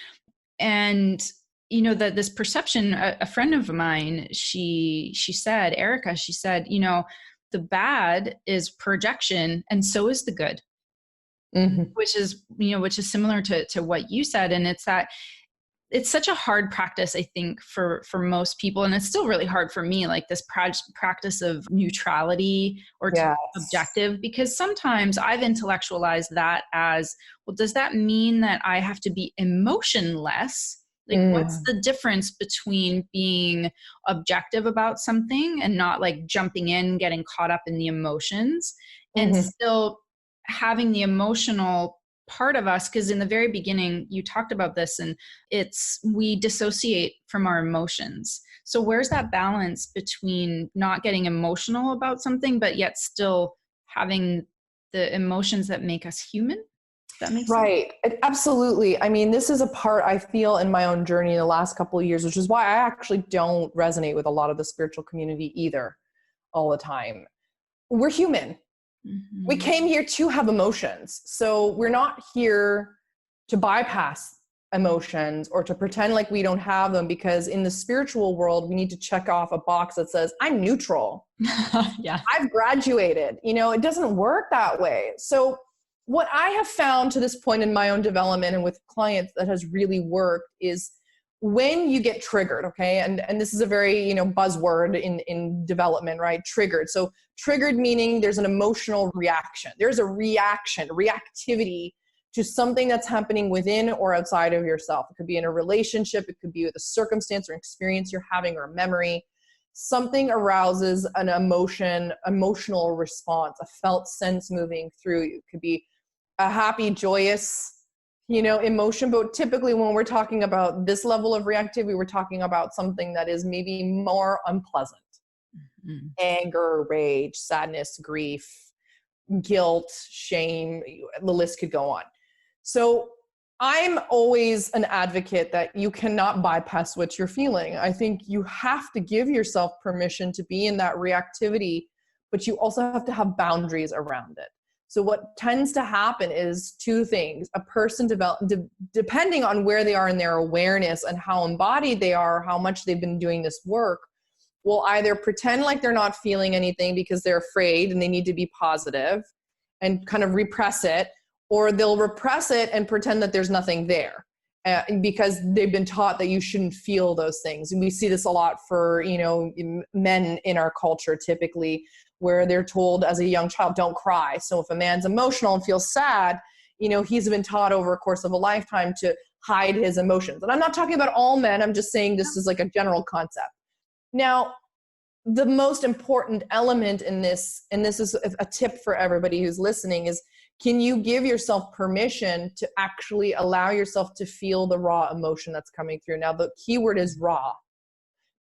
And that this perception, a friend of mine, she said, Erica, she said, the bad is projection and so is the good. Which is similar to what you said. And it's such a hard practice, I think, for most people. And it's still really hard for me, like this practice of neutrality or objective, because sometimes I've intellectualized that as, well, does that mean that I have to be emotionless? Like, what's the difference between being objective about something and not like jumping in, getting caught up in the emotions, and still having the emotional part of us? Because in the very beginning, you talked about this, and we dissociate from our emotions. So where's that balance between not getting emotional about something, but yet still having the emotions that make us human? That makes sense. Right. Absolutely. I mean, this is a part I feel in my own journey in the last couple of years, which is why I actually don't resonate with a lot of the spiritual community either all the time. We're human. We came here to have emotions. So we're not here to bypass emotions or to pretend like we don't have them, because in the spiritual world, we need to check off a box that says, I'm neutral. Yeah. I've graduated. It doesn't work that way. So what I have found to this point in my own development and with clients that has really worked is when you get triggered, okay? And this is a very, buzzword in development, right? Triggered. So triggered meaning there's an emotional reaction. There's a reaction, reactivity to something that's happening within or outside of yourself. It could be in a relationship. It could be with a circumstance or experience you're having or a memory. Something arouses an emotional response, a felt sense moving through you. It could be a happy, joyous, emotion. But typically when we're talking about this level of reactivity, we're talking about something that is maybe more unpleasant. Anger, rage, sadness, grief, guilt, shame, the list could go on. So I'm always an advocate that you cannot bypass what you're feeling. I think you have to give yourself permission to be in that reactivity, but you also have to have boundaries around it. So what tends to happen is two things. A person depending on where they are in their awareness and how embodied they are, how much they've been doing this work, will either pretend like they're not feeling anything because they're afraid and they need to be positive and kind of repress it, or they'll repress it and pretend that there's nothing there because they've been taught that you shouldn't feel those things. And we see this a lot for, men in our culture typically, where they're told as a young child, don't cry. So if a man's emotional and feels sad, he's been taught over a course of a lifetime to hide his emotions. And I'm not talking about all men. I'm just saying this is like a general concept. Now, the most important element in this, and this is a tip for everybody who's listening, is can you give yourself permission to actually allow yourself to feel the raw emotion that's coming through? Now, the key word is raw.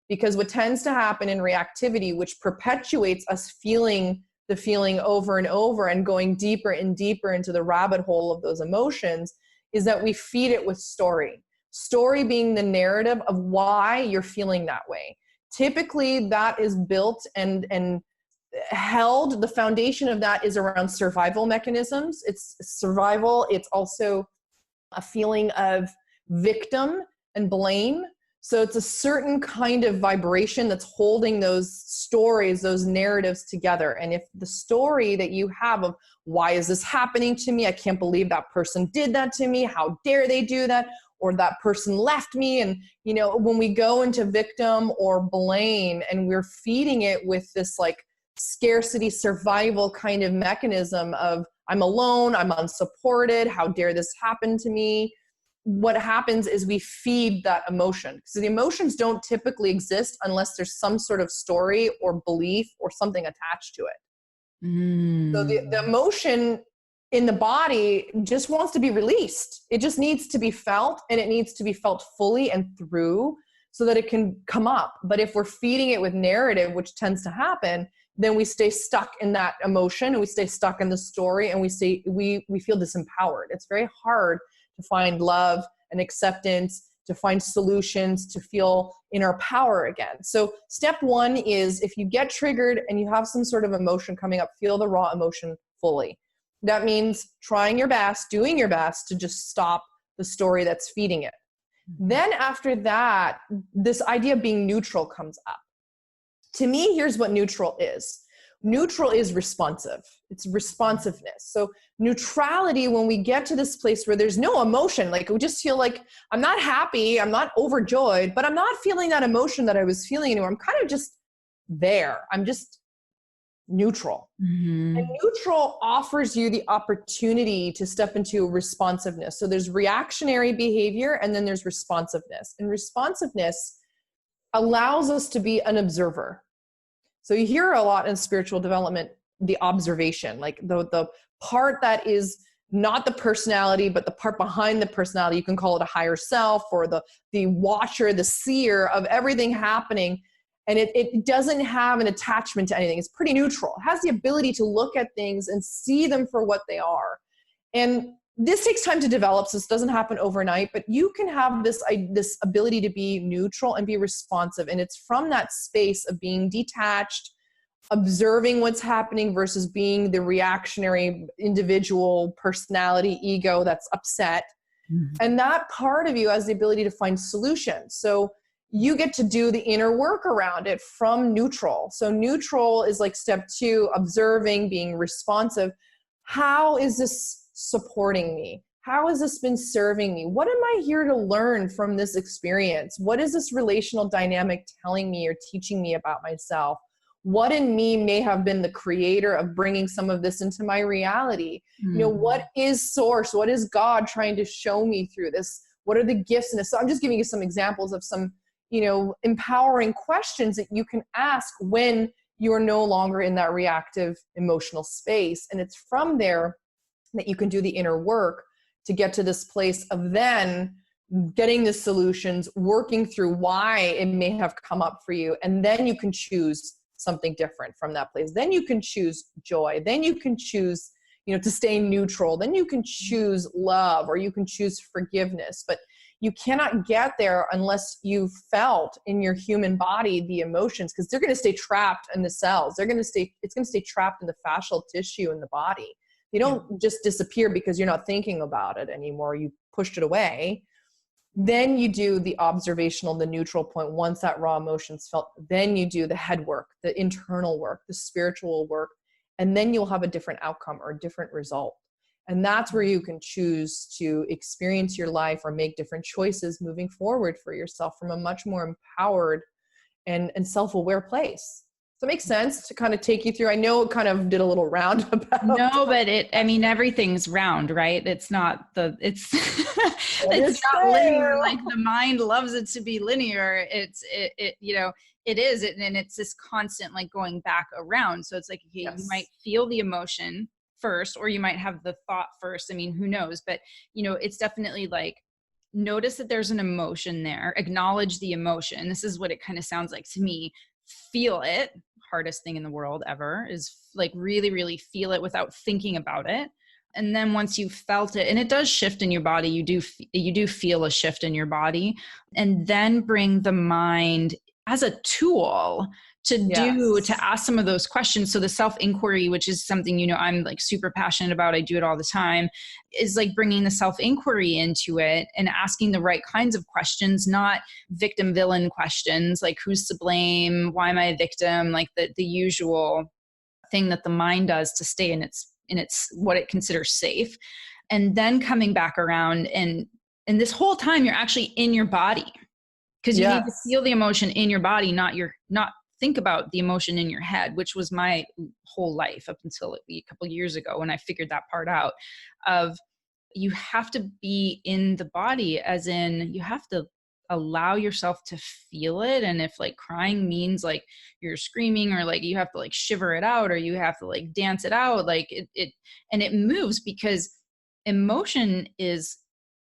Because what tends to happen in reactivity, which perpetuates us feeling the feeling over and over and going deeper and deeper into the rabbit hole of those emotions, is that we feed it with story. Story being the narrative of why you're feeling that way. Typically, that is built and held, the foundation of that is around survival mechanisms. It's survival. It's also a feeling of victim and blame. So it's a certain kind of vibration that's holding those stories, those narratives together. And if the story that you have of why is this happening to me? I can't believe that person did that to me. How dare they do that? Or that person left me. And, you know, when we go into victim or blame and we're feeding it with this like scarcity survival kind of mechanism of I'm alone, I'm unsupported, how dare this happen to me? What happens is we feed that emotion. So the emotions don't typically exist unless there's some sort of story or belief or something attached to it. So the emotion in the body just wants to be released. It just needs to be felt, and it needs to be felt fully and through so that it can come up. But if we're feeding it with narrative, which tends to happen, then we stay stuck in that emotion and we stay stuck in the story, and we feel disempowered. It's very hard to find love and acceptance, to find solutions, to feel in our power again. So step one is if you get triggered and you have some sort of emotion coming up, feel the raw emotion fully. That means trying your best, doing your best to just stop the story that's feeding it. Then after that, this idea of being neutral comes up. To me, here's what neutral is. Neutral is responsive. It's responsiveness. So neutrality, when we get to this place where there's no emotion, like we just feel like I'm not happy, I'm not overjoyed, but I'm not feeling that emotion that I was feeling anymore. I'm kind of just there. I'm just neutral. And neutral offers you the opportunity to step into responsiveness. So there's reactionary behavior and then there's responsiveness. And responsiveness allows us to be an observer. So you hear a lot in spiritual development, the observation, like the part that is not the personality, but the part behind the personality. You can call it a higher self or the watcher, the seer of everything happening. And it doesn't have an attachment to anything. It's pretty neutral. It has the ability to look at things and see them for what they are. And this takes time to develop, so this doesn't happen overnight, but you can have this ability to be neutral and be responsive. And it's from that space of being detached, observing what's happening versus being the reactionary individual personality ego that's upset. And that part of you has the ability to find solutions. So you get to do the inner work around it from neutral. So neutral is like step two, observing, being responsive. How is this supporting me? How has this been serving me? What am I here to learn from this experience? What is this relational dynamic telling me or teaching me about myself? What in me may have been the creator of bringing some of this into my reality? You know, what is source? What is God trying to show me through this? What are the gifts in this? So I'm just giving you some examples of some, you know, empowering questions that you can ask when you're no longer in that reactive emotional space. And it's from there that you can do the inner work to get to this place of then getting the solutions, working through why it may have come up for you. And then you can choose something different from that place. Then you can choose joy. Then you can choose, you know, to stay neutral. Then you can choose love, or you can choose forgiveness. But you cannot get there unless you've felt in your human body the emotions, because they're going to stay trapped in the cells. It's going to stay trapped in the fascial tissue in the body. They don't just disappear because you're not thinking about it anymore. You pushed it away. Then you do the observational, the neutral point. Once that raw emotion's felt, then you do the head work, the internal work, the spiritual work, and then you'll have a different outcome or a different result. And that's where you can choose to experience your life or make different choices moving forward for yourself from a much more empowered and self-aware place. Does that make sense to kind of take you through? I know it kind of did a little roundabout. No, but everything's round, right? It's not it's not linear. Like the mind loves it to be linear. It you know, it is. And it's this constant like going back around. So it's like, okay, you might feel the emotion first, or you might have the thought first. I mean, who knows? But you know, it's definitely like, notice that there's an emotion there, acknowledge the emotion. This is what it kind of sounds like to me. Feel it. Hardest thing in the world ever is like really, really feel it without thinking about it. And then once you've felt it, and it does shift in your body, you do feel a shift in your body, and then bring the mind as a tool to Yes. to ask some of those questions. So the self-inquiry, which is something, you know, I'm like super passionate about, I do it all the time, is like bringing the self-inquiry into it and asking the right kinds of questions, not victim villain questions, like who's to blame, why am I a victim, like the usual thing that the mind does to stay in its what it considers safe. And then coming back around, and this whole time you're actually in your body, because you need to Yes. feel the emotion in your body, not think about the emotion in your head, which was my whole life up until a couple of years ago when I figured that part out. Of you have to be in the body, as in you have to allow yourself to feel it. And if like crying means like you're screaming, or like you have to like shiver it out, or you have to like dance it out, like it and it moves, because emotion is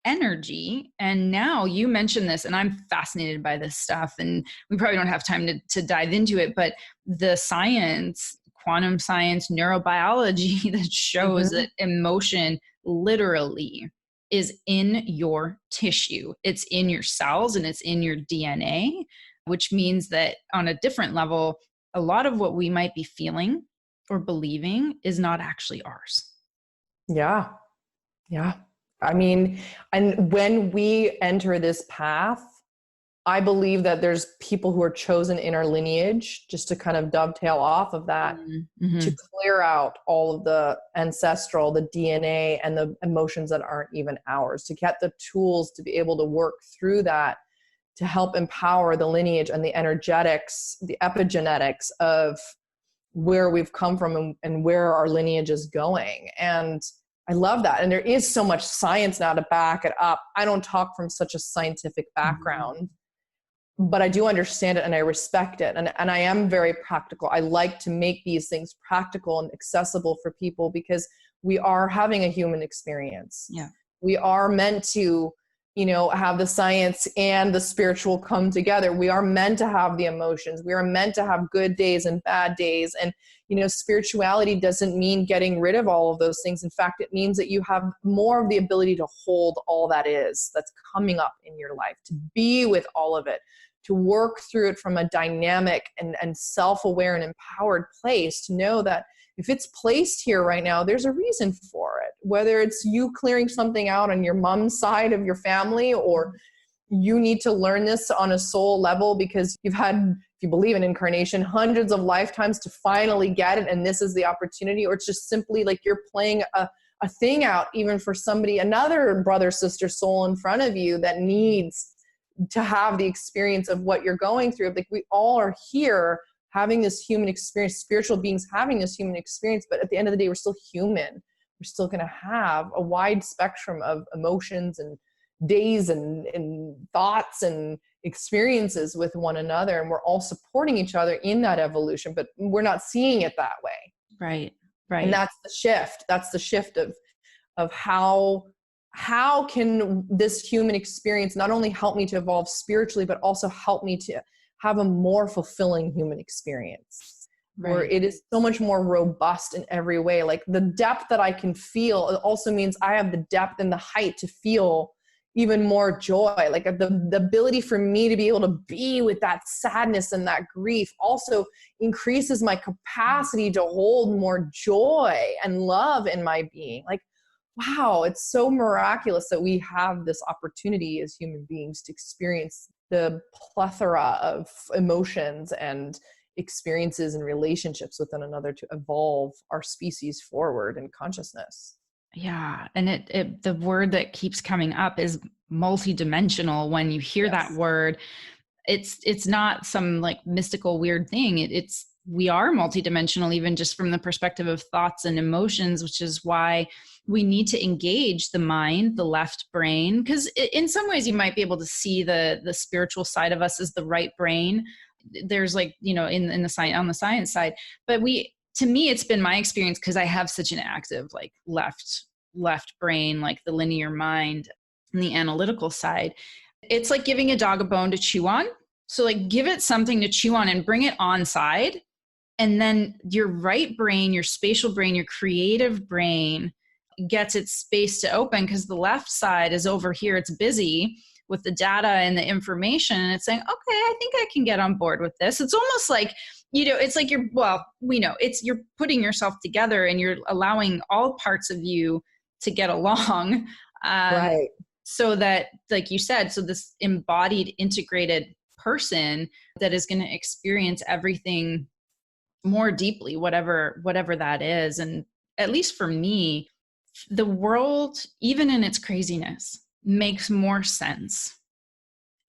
energy. And now you mentioned this, and I'm fascinated by this stuff, and we probably don't have time to dive into it, but the science, quantum science, neurobiology that shows that emotion literally is in your tissue. It's in your cells and it's in your DNA, which means that on a different level, a lot of what we might be feeling or believing is not actually ours. Yeah. Yeah. I mean, and when we enter this path, I believe that there's people who are chosen in our lineage, just to kind of dovetail off of that, Mm-hmm. to clear out all of the ancestral, the DNA, and the emotions that aren't even ours, to get the tools to be able to work through that, to help empower the lineage and the energetics, the epigenetics of where we've come from and where our lineage is going. And I love that. And there is so much science now to back it up. I don't talk from such a scientific background, but I do understand it and I respect it. And I am very practical. I like to make these things practical and accessible for people, because we are having a human experience. Yeah. We are meant to, you know, have the science and the spiritual come together. We are meant to have the emotions. We are meant to have good days and bad days. And, you know, spirituality doesn't mean getting rid of all of those things. In fact, it means that you have more of the ability to hold all that's coming up in your life, to be with all of it, to work through it from a dynamic and self-aware and empowered place, to know that if it's placed here right now, there's a reason for it. Whether it's you clearing something out on your mom's side of your family, or you need to learn this on a soul level because you've had, if you believe in incarnation, hundreds of lifetimes to finally get it, and this is the opportunity. Or it's just simply like you're playing a thing out, even for somebody, another brother, sister, soul in front of you that needs to have the experience of what you're going through. Like, we all are here having this human experience, spiritual beings having this human experience, but at the end of the day, we're still human. We're still going to have a wide spectrum of emotions and days and thoughts and experiences with one another. And we're all supporting each other in that evolution, but we're not seeing it that way. Right. Right. And that's the shift. That's the shift of how can this human experience not only help me to evolve spiritually, but also help me to have a more fulfilling human experience, right, where it is so much more robust in every way. Like, the depth that I can feel, it also means I have the depth and the height to feel even more joy. Like, the ability for me to be able to be with that sadness and that grief also increases my capacity to hold more joy and love in my being. Like, wow, it's so miraculous that we have this opportunity as human beings to experience the plethora of emotions and experiences and relationships with one another, to evolve our species forward in consciousness. Yeah. And it the word that keeps coming up is multidimensional. When you hear that word, it's not some like mystical weird thing. We are multidimensional, even just from the perspective of thoughts and emotions, which is why we need to engage the mind, the left brain, because in some ways you might be able to see the spiritual side of us as the right brain. There's like, you know, in the science, on the science side, but to me, it's been my experience, because I have such an active like left brain, like the linear mind and the analytical side. It's like giving a dog a bone to chew on. So like, give it something to chew on and bring it on side. And then your right brain, your spatial brain, your creative brain gets its space to open, because the left side is over here. It's busy with the data and the information. And it's saying, okay, I think I can get on board with this. It's almost like it's like we know you're putting yourself together and you're allowing all parts of you to get along. Right. So that, like you said, so this embodied, integrated person that is going to experience everything more deeply, whatever that is. And at least for me, the world, even in its craziness, makes more sense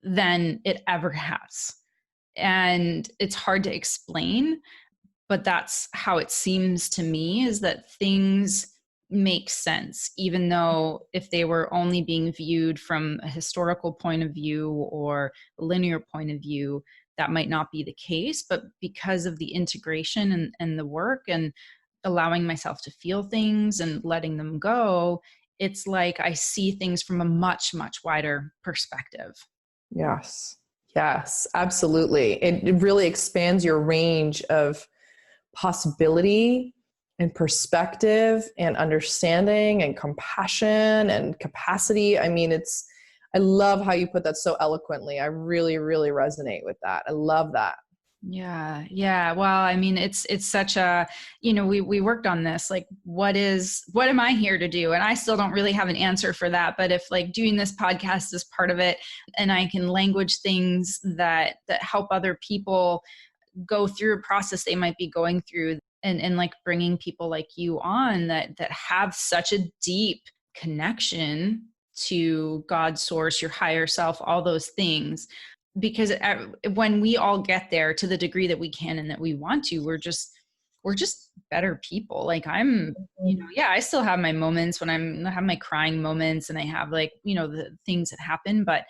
than it ever has. And it's hard to explain, but that's how it seems to me, is that things make sense, even though if they were only being viewed from a historical point of view or a linear point of view, that might not be the case. But because of the integration and the work and allowing myself to feel things and letting them go, it's like I see things from a much, much wider perspective. Yes. Yes, absolutely. It really expands your range of possibility and perspective and understanding and compassion and capacity. I mean, I love how you put that so eloquently. I really, really resonate with that. I love that. Yeah. Yeah. Well, I mean, it's such a, we worked on this, like, what am I here to do? And I still don't really have an answer for that. But if like doing this podcast is part of it, and I can language things that help other people go through a process they might be going through, and like bringing people like you on that have such a deep connection to God's source, your higher self, all those things. Because when we all get there to the degree that we can and that we want to, we're just better people. Like I'm, yeah, I still have my moments when I have my crying moments, and I have like, the things that happen. But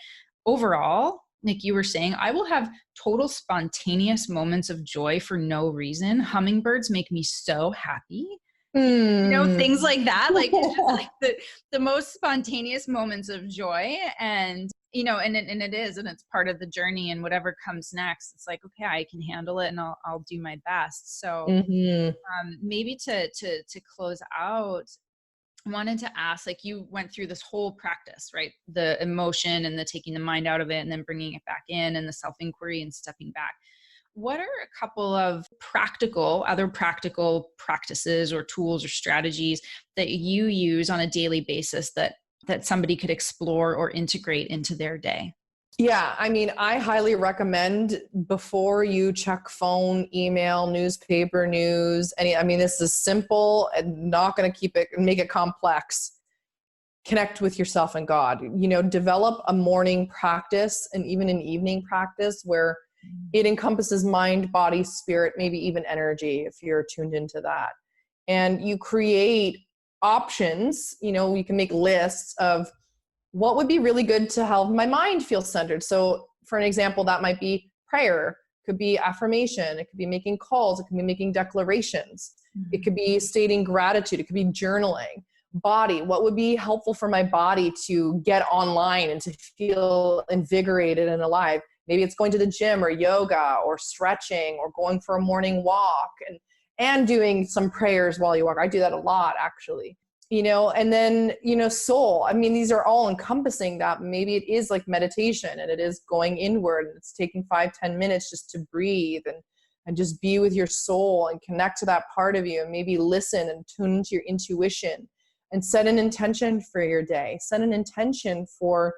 overall, like you were saying, I will have total spontaneous moments of joy for no reason. Hummingbirds make me so happy. Things like that, like it's just like the most spontaneous moments of joy. And and it's part of the journey, and whatever comes next, it's like, okay, I can handle it, and I'll do my best. So maybe to close out, I wanted to ask, like, you went through this whole practice, right? The emotion and the taking the mind out of it and then bringing it back in, and the self-inquiry and stepping back. What are a couple of other practical practices or tools or strategies that you use on a daily basis that somebody could explore or integrate into their day? Yeah, I mean, I highly recommend, before you check phone, email, newspaper, news, this is simple and not going to make it complex. Connect with yourself and God. Develop a morning practice and even an evening practice where it encompasses mind, body, spirit, maybe even energy, if you're tuned into that. And you create options. You can make lists of what would be really good to help my mind feel centered. So for an example, that might be prayer, could be affirmation, it could be making calls, it could be making declarations, it could be stating gratitude, it could be journaling. Body, what would be helpful for my body to get online and to feel invigorated and alive? Maybe it's going to the gym or yoga or stretching or going for a morning walk and doing some prayers while you walk. I do that a lot, actually. And then, soul. These are all encompassing that. Maybe it is like meditation, and it is going inward, and it's taking 5-10 minutes just to breathe and just be with your soul and connect to that part of you, and maybe listen and tune into your intuition and set an intention for your day. Set an intention for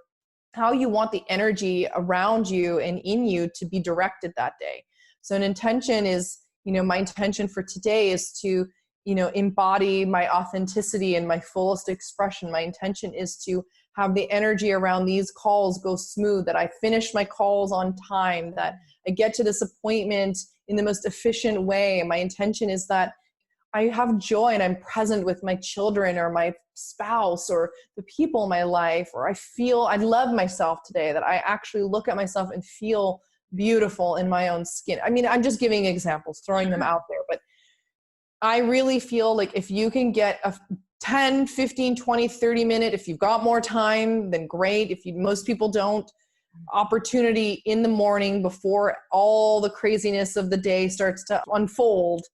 how you want the energy around you and in you to be directed that day. So an intention is, my intention for today is to embody my authenticity and my fullest expression. My intention is to have the energy around these calls go smooth, that I finish my calls on time, that I get to this appointment in the most efficient way. My intention is that I have joy and I'm present with my children or my spouse or the people in my life, or I love myself today, that I actually look at myself and feel beautiful in my own skin. I'm just giving examples, throwing them out there, but I really feel like if you can get a 10, 15, 20, 30 minute, if you've got more time, then great. Most people don't, opportunity in the morning before all the craziness of the day starts to unfold,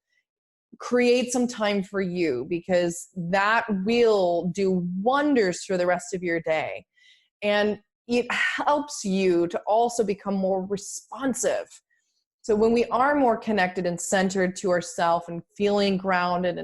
create some time for you, because that will do wonders for the rest of your day. And it helps you to also become more responsive So when we are more connected and centered to ourselves and feeling grounded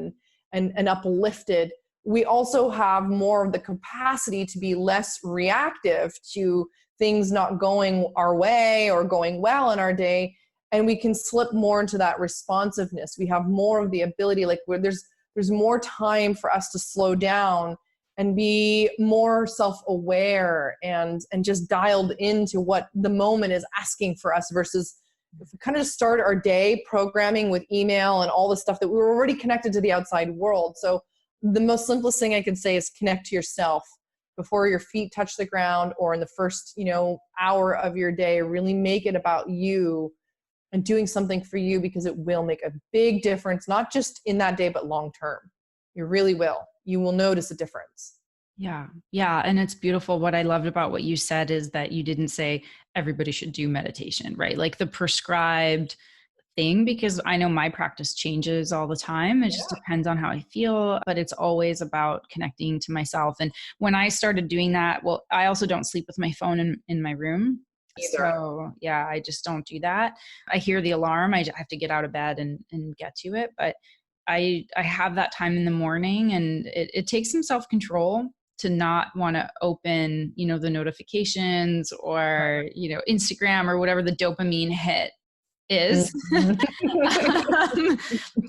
and uplifted, we also have more of the capacity to be less reactive to things not going our way or going well in our day. And we can slip more into that responsiveness. We have more of the ability, like where there's more time for us to slow down and be more self-aware and just dialed into what the moment is asking for us, versus if we kind of just start our day programming with email and all the stuff that we were already connected to the outside world. So the most simplest thing I can say is connect to yourself before your feet touch the ground, or in the first, hour of your day. Really make it about you and doing something for you, because it will make a big difference, not just in that day, but long term. You really will. You will notice a difference. Yeah. Yeah. And it's beautiful. What I loved about what you said is that you didn't say everybody should do meditation, right? Like the prescribed thing, because I know my practice changes all the time. It just depends on how I feel, but it's always about connecting to myself. And when I started doing that, well, I also don't sleep with my phone in my room. Either. So yeah, I just don't do that. I hear the alarm. I have to get out of bed and get to it. But I have that time in the morning, and it takes some self-control to not want to open, the notifications or, Instagram or whatever the dopamine hit is.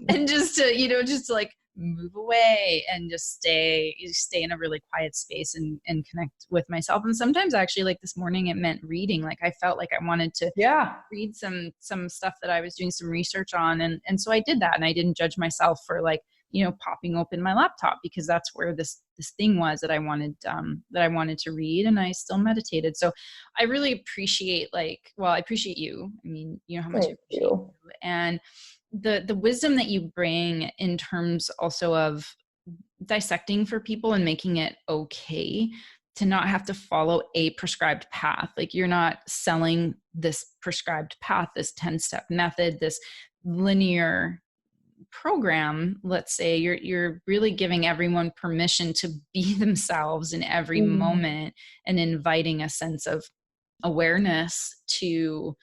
And just to, just to like move away and just stay in a really quiet space and connect with myself. And sometimes actually, like this morning, it meant reading. Like I felt like I wanted to read some stuff that I was doing some research on. And so I did that, and I didn't judge myself for like, popping open my laptop, because that's where this thing was that I wanted to read, and I still meditated. So I really appreciate I appreciate you. I mean, you know how much I appreciate you. And the wisdom that you bring in terms also of dissecting for people and making it okay to not have to follow a prescribed path. Like you're not selling this prescribed path, this 10-step method, this linear program. Let's say you're really giving everyone permission to be themselves in every moment, and inviting a sense of awareness to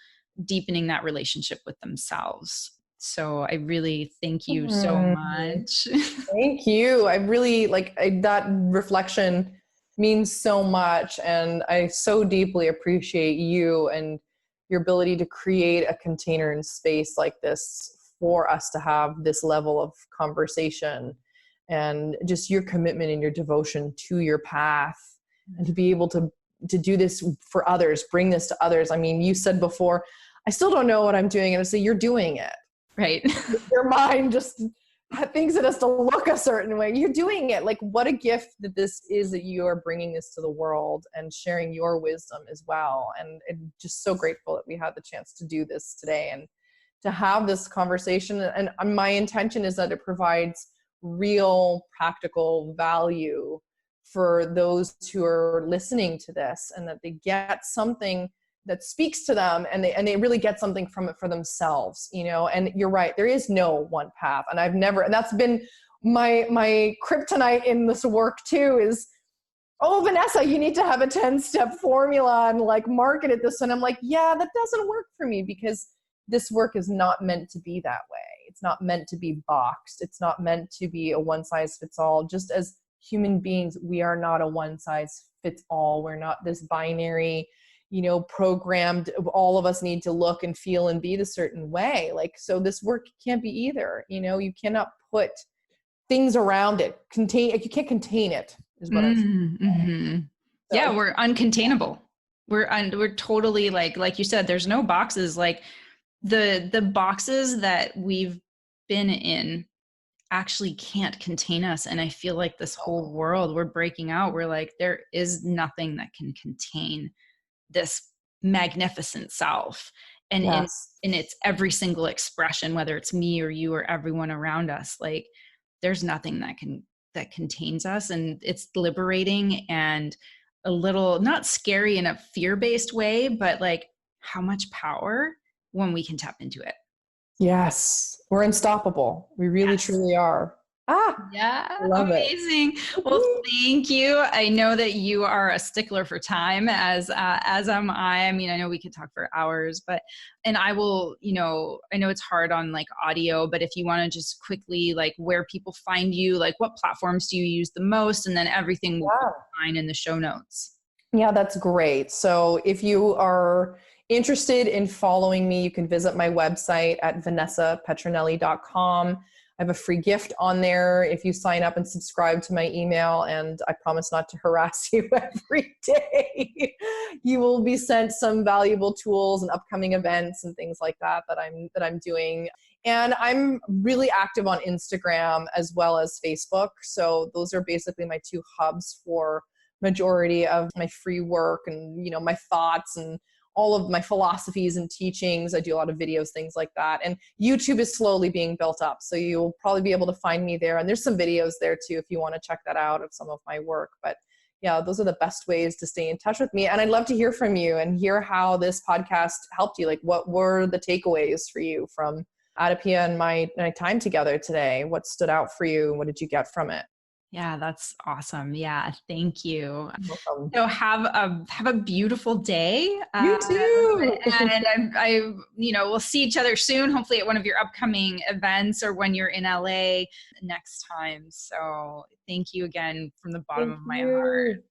deepening that relationship with themselves. So I really thank you so much. Thank you. I really that reflection means so much. And I so deeply appreciate you and your ability to create a container and space like this for us to have this level of conversation, and just your commitment and your devotion to your path, and to be able to do this for others, bring this to others. I mean, you said before, I still don't know what I'm doing. And I say, you're doing it. Right. Your mind just thinks it has to look a certain way. You're doing it. Like, what a gift that this is, that you are bringing this to the world and sharing your wisdom as well. And I'm just so grateful that we had the chance to do this today and to have this conversation. And my intention is that it provides real practical value for those who are listening to this, and that they get something that speaks to them, and they really get something from it for themselves, and you're right, there is no one path. And and that's been my kryptonite in this work too, is, oh, Vanessa, you need to have a 10-step formula and like market it this. And I'm like, yeah, that doesn't work for me, because this work is not meant to be that way. It's not meant to be boxed. It's not meant to be a one size fits all. Just as human beings, we are not a one size fits all. We're not this binary, programmed, all of us need to look and feel and be the certain way. Like, so this work can't be either. You cannot put things around it. You can't contain it, is what I'm saying. So, yeah, we're uncontainable. We're totally like you said, there's no boxes. Like the boxes that we've been in actually can't contain us. And I feel like this whole world, we're breaking out. We're like, there is nothing that can contain this magnificent self. And in its every single expression, whether it's me or you or everyone around us, like there's nothing that contains us. And it's liberating and a little, not scary in a fear-based way, but like how much power when we can tap into it. Yes, we're unstoppable. We really, truly are. Yeah, Love it. amazing. Well, thank you. I know that you are a stickler for time, as am I. I mean, I know we could talk for hours, but and I will, I know it's hard on like audio, but if you want to just quickly like where people find you, like what platforms do you use the most, and then everything will be fine in the show notes. Yeah, that's great. So if you are interested in following me, you can visit my website at vanessapetronelli.com. I have a free gift on there if you sign up and subscribe to my email, and I promise not to harass you every day. You will be sent some valuable tools and upcoming events and things like that I'm doing. And I'm really active on Instagram as well as Facebook. So those are basically my two hubs for majority of my free work and my thoughts and all of my philosophies and teachings. I do a lot of videos, things like that. And YouTube is slowly being built up, so you'll probably be able to find me there, and there's some videos there too if you want to check that out of some of my work. But yeah, those are the best ways to stay in touch with me. And I'd love to hear from you and hear how this podcast helped you. Like, what were the takeaways for you from Adipia and my time together today? What stood out for you? What did you get from it? Yeah, that's awesome. Yeah, thank you. Welcome. So have a beautiful day. You too. And we'll see each other soon. Hopefully at one of your upcoming events or when you're in LA next time. So thank you again from the bottom of my heart.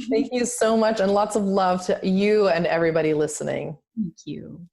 Thank you so much, and lots of love to you and everybody listening. Thank you.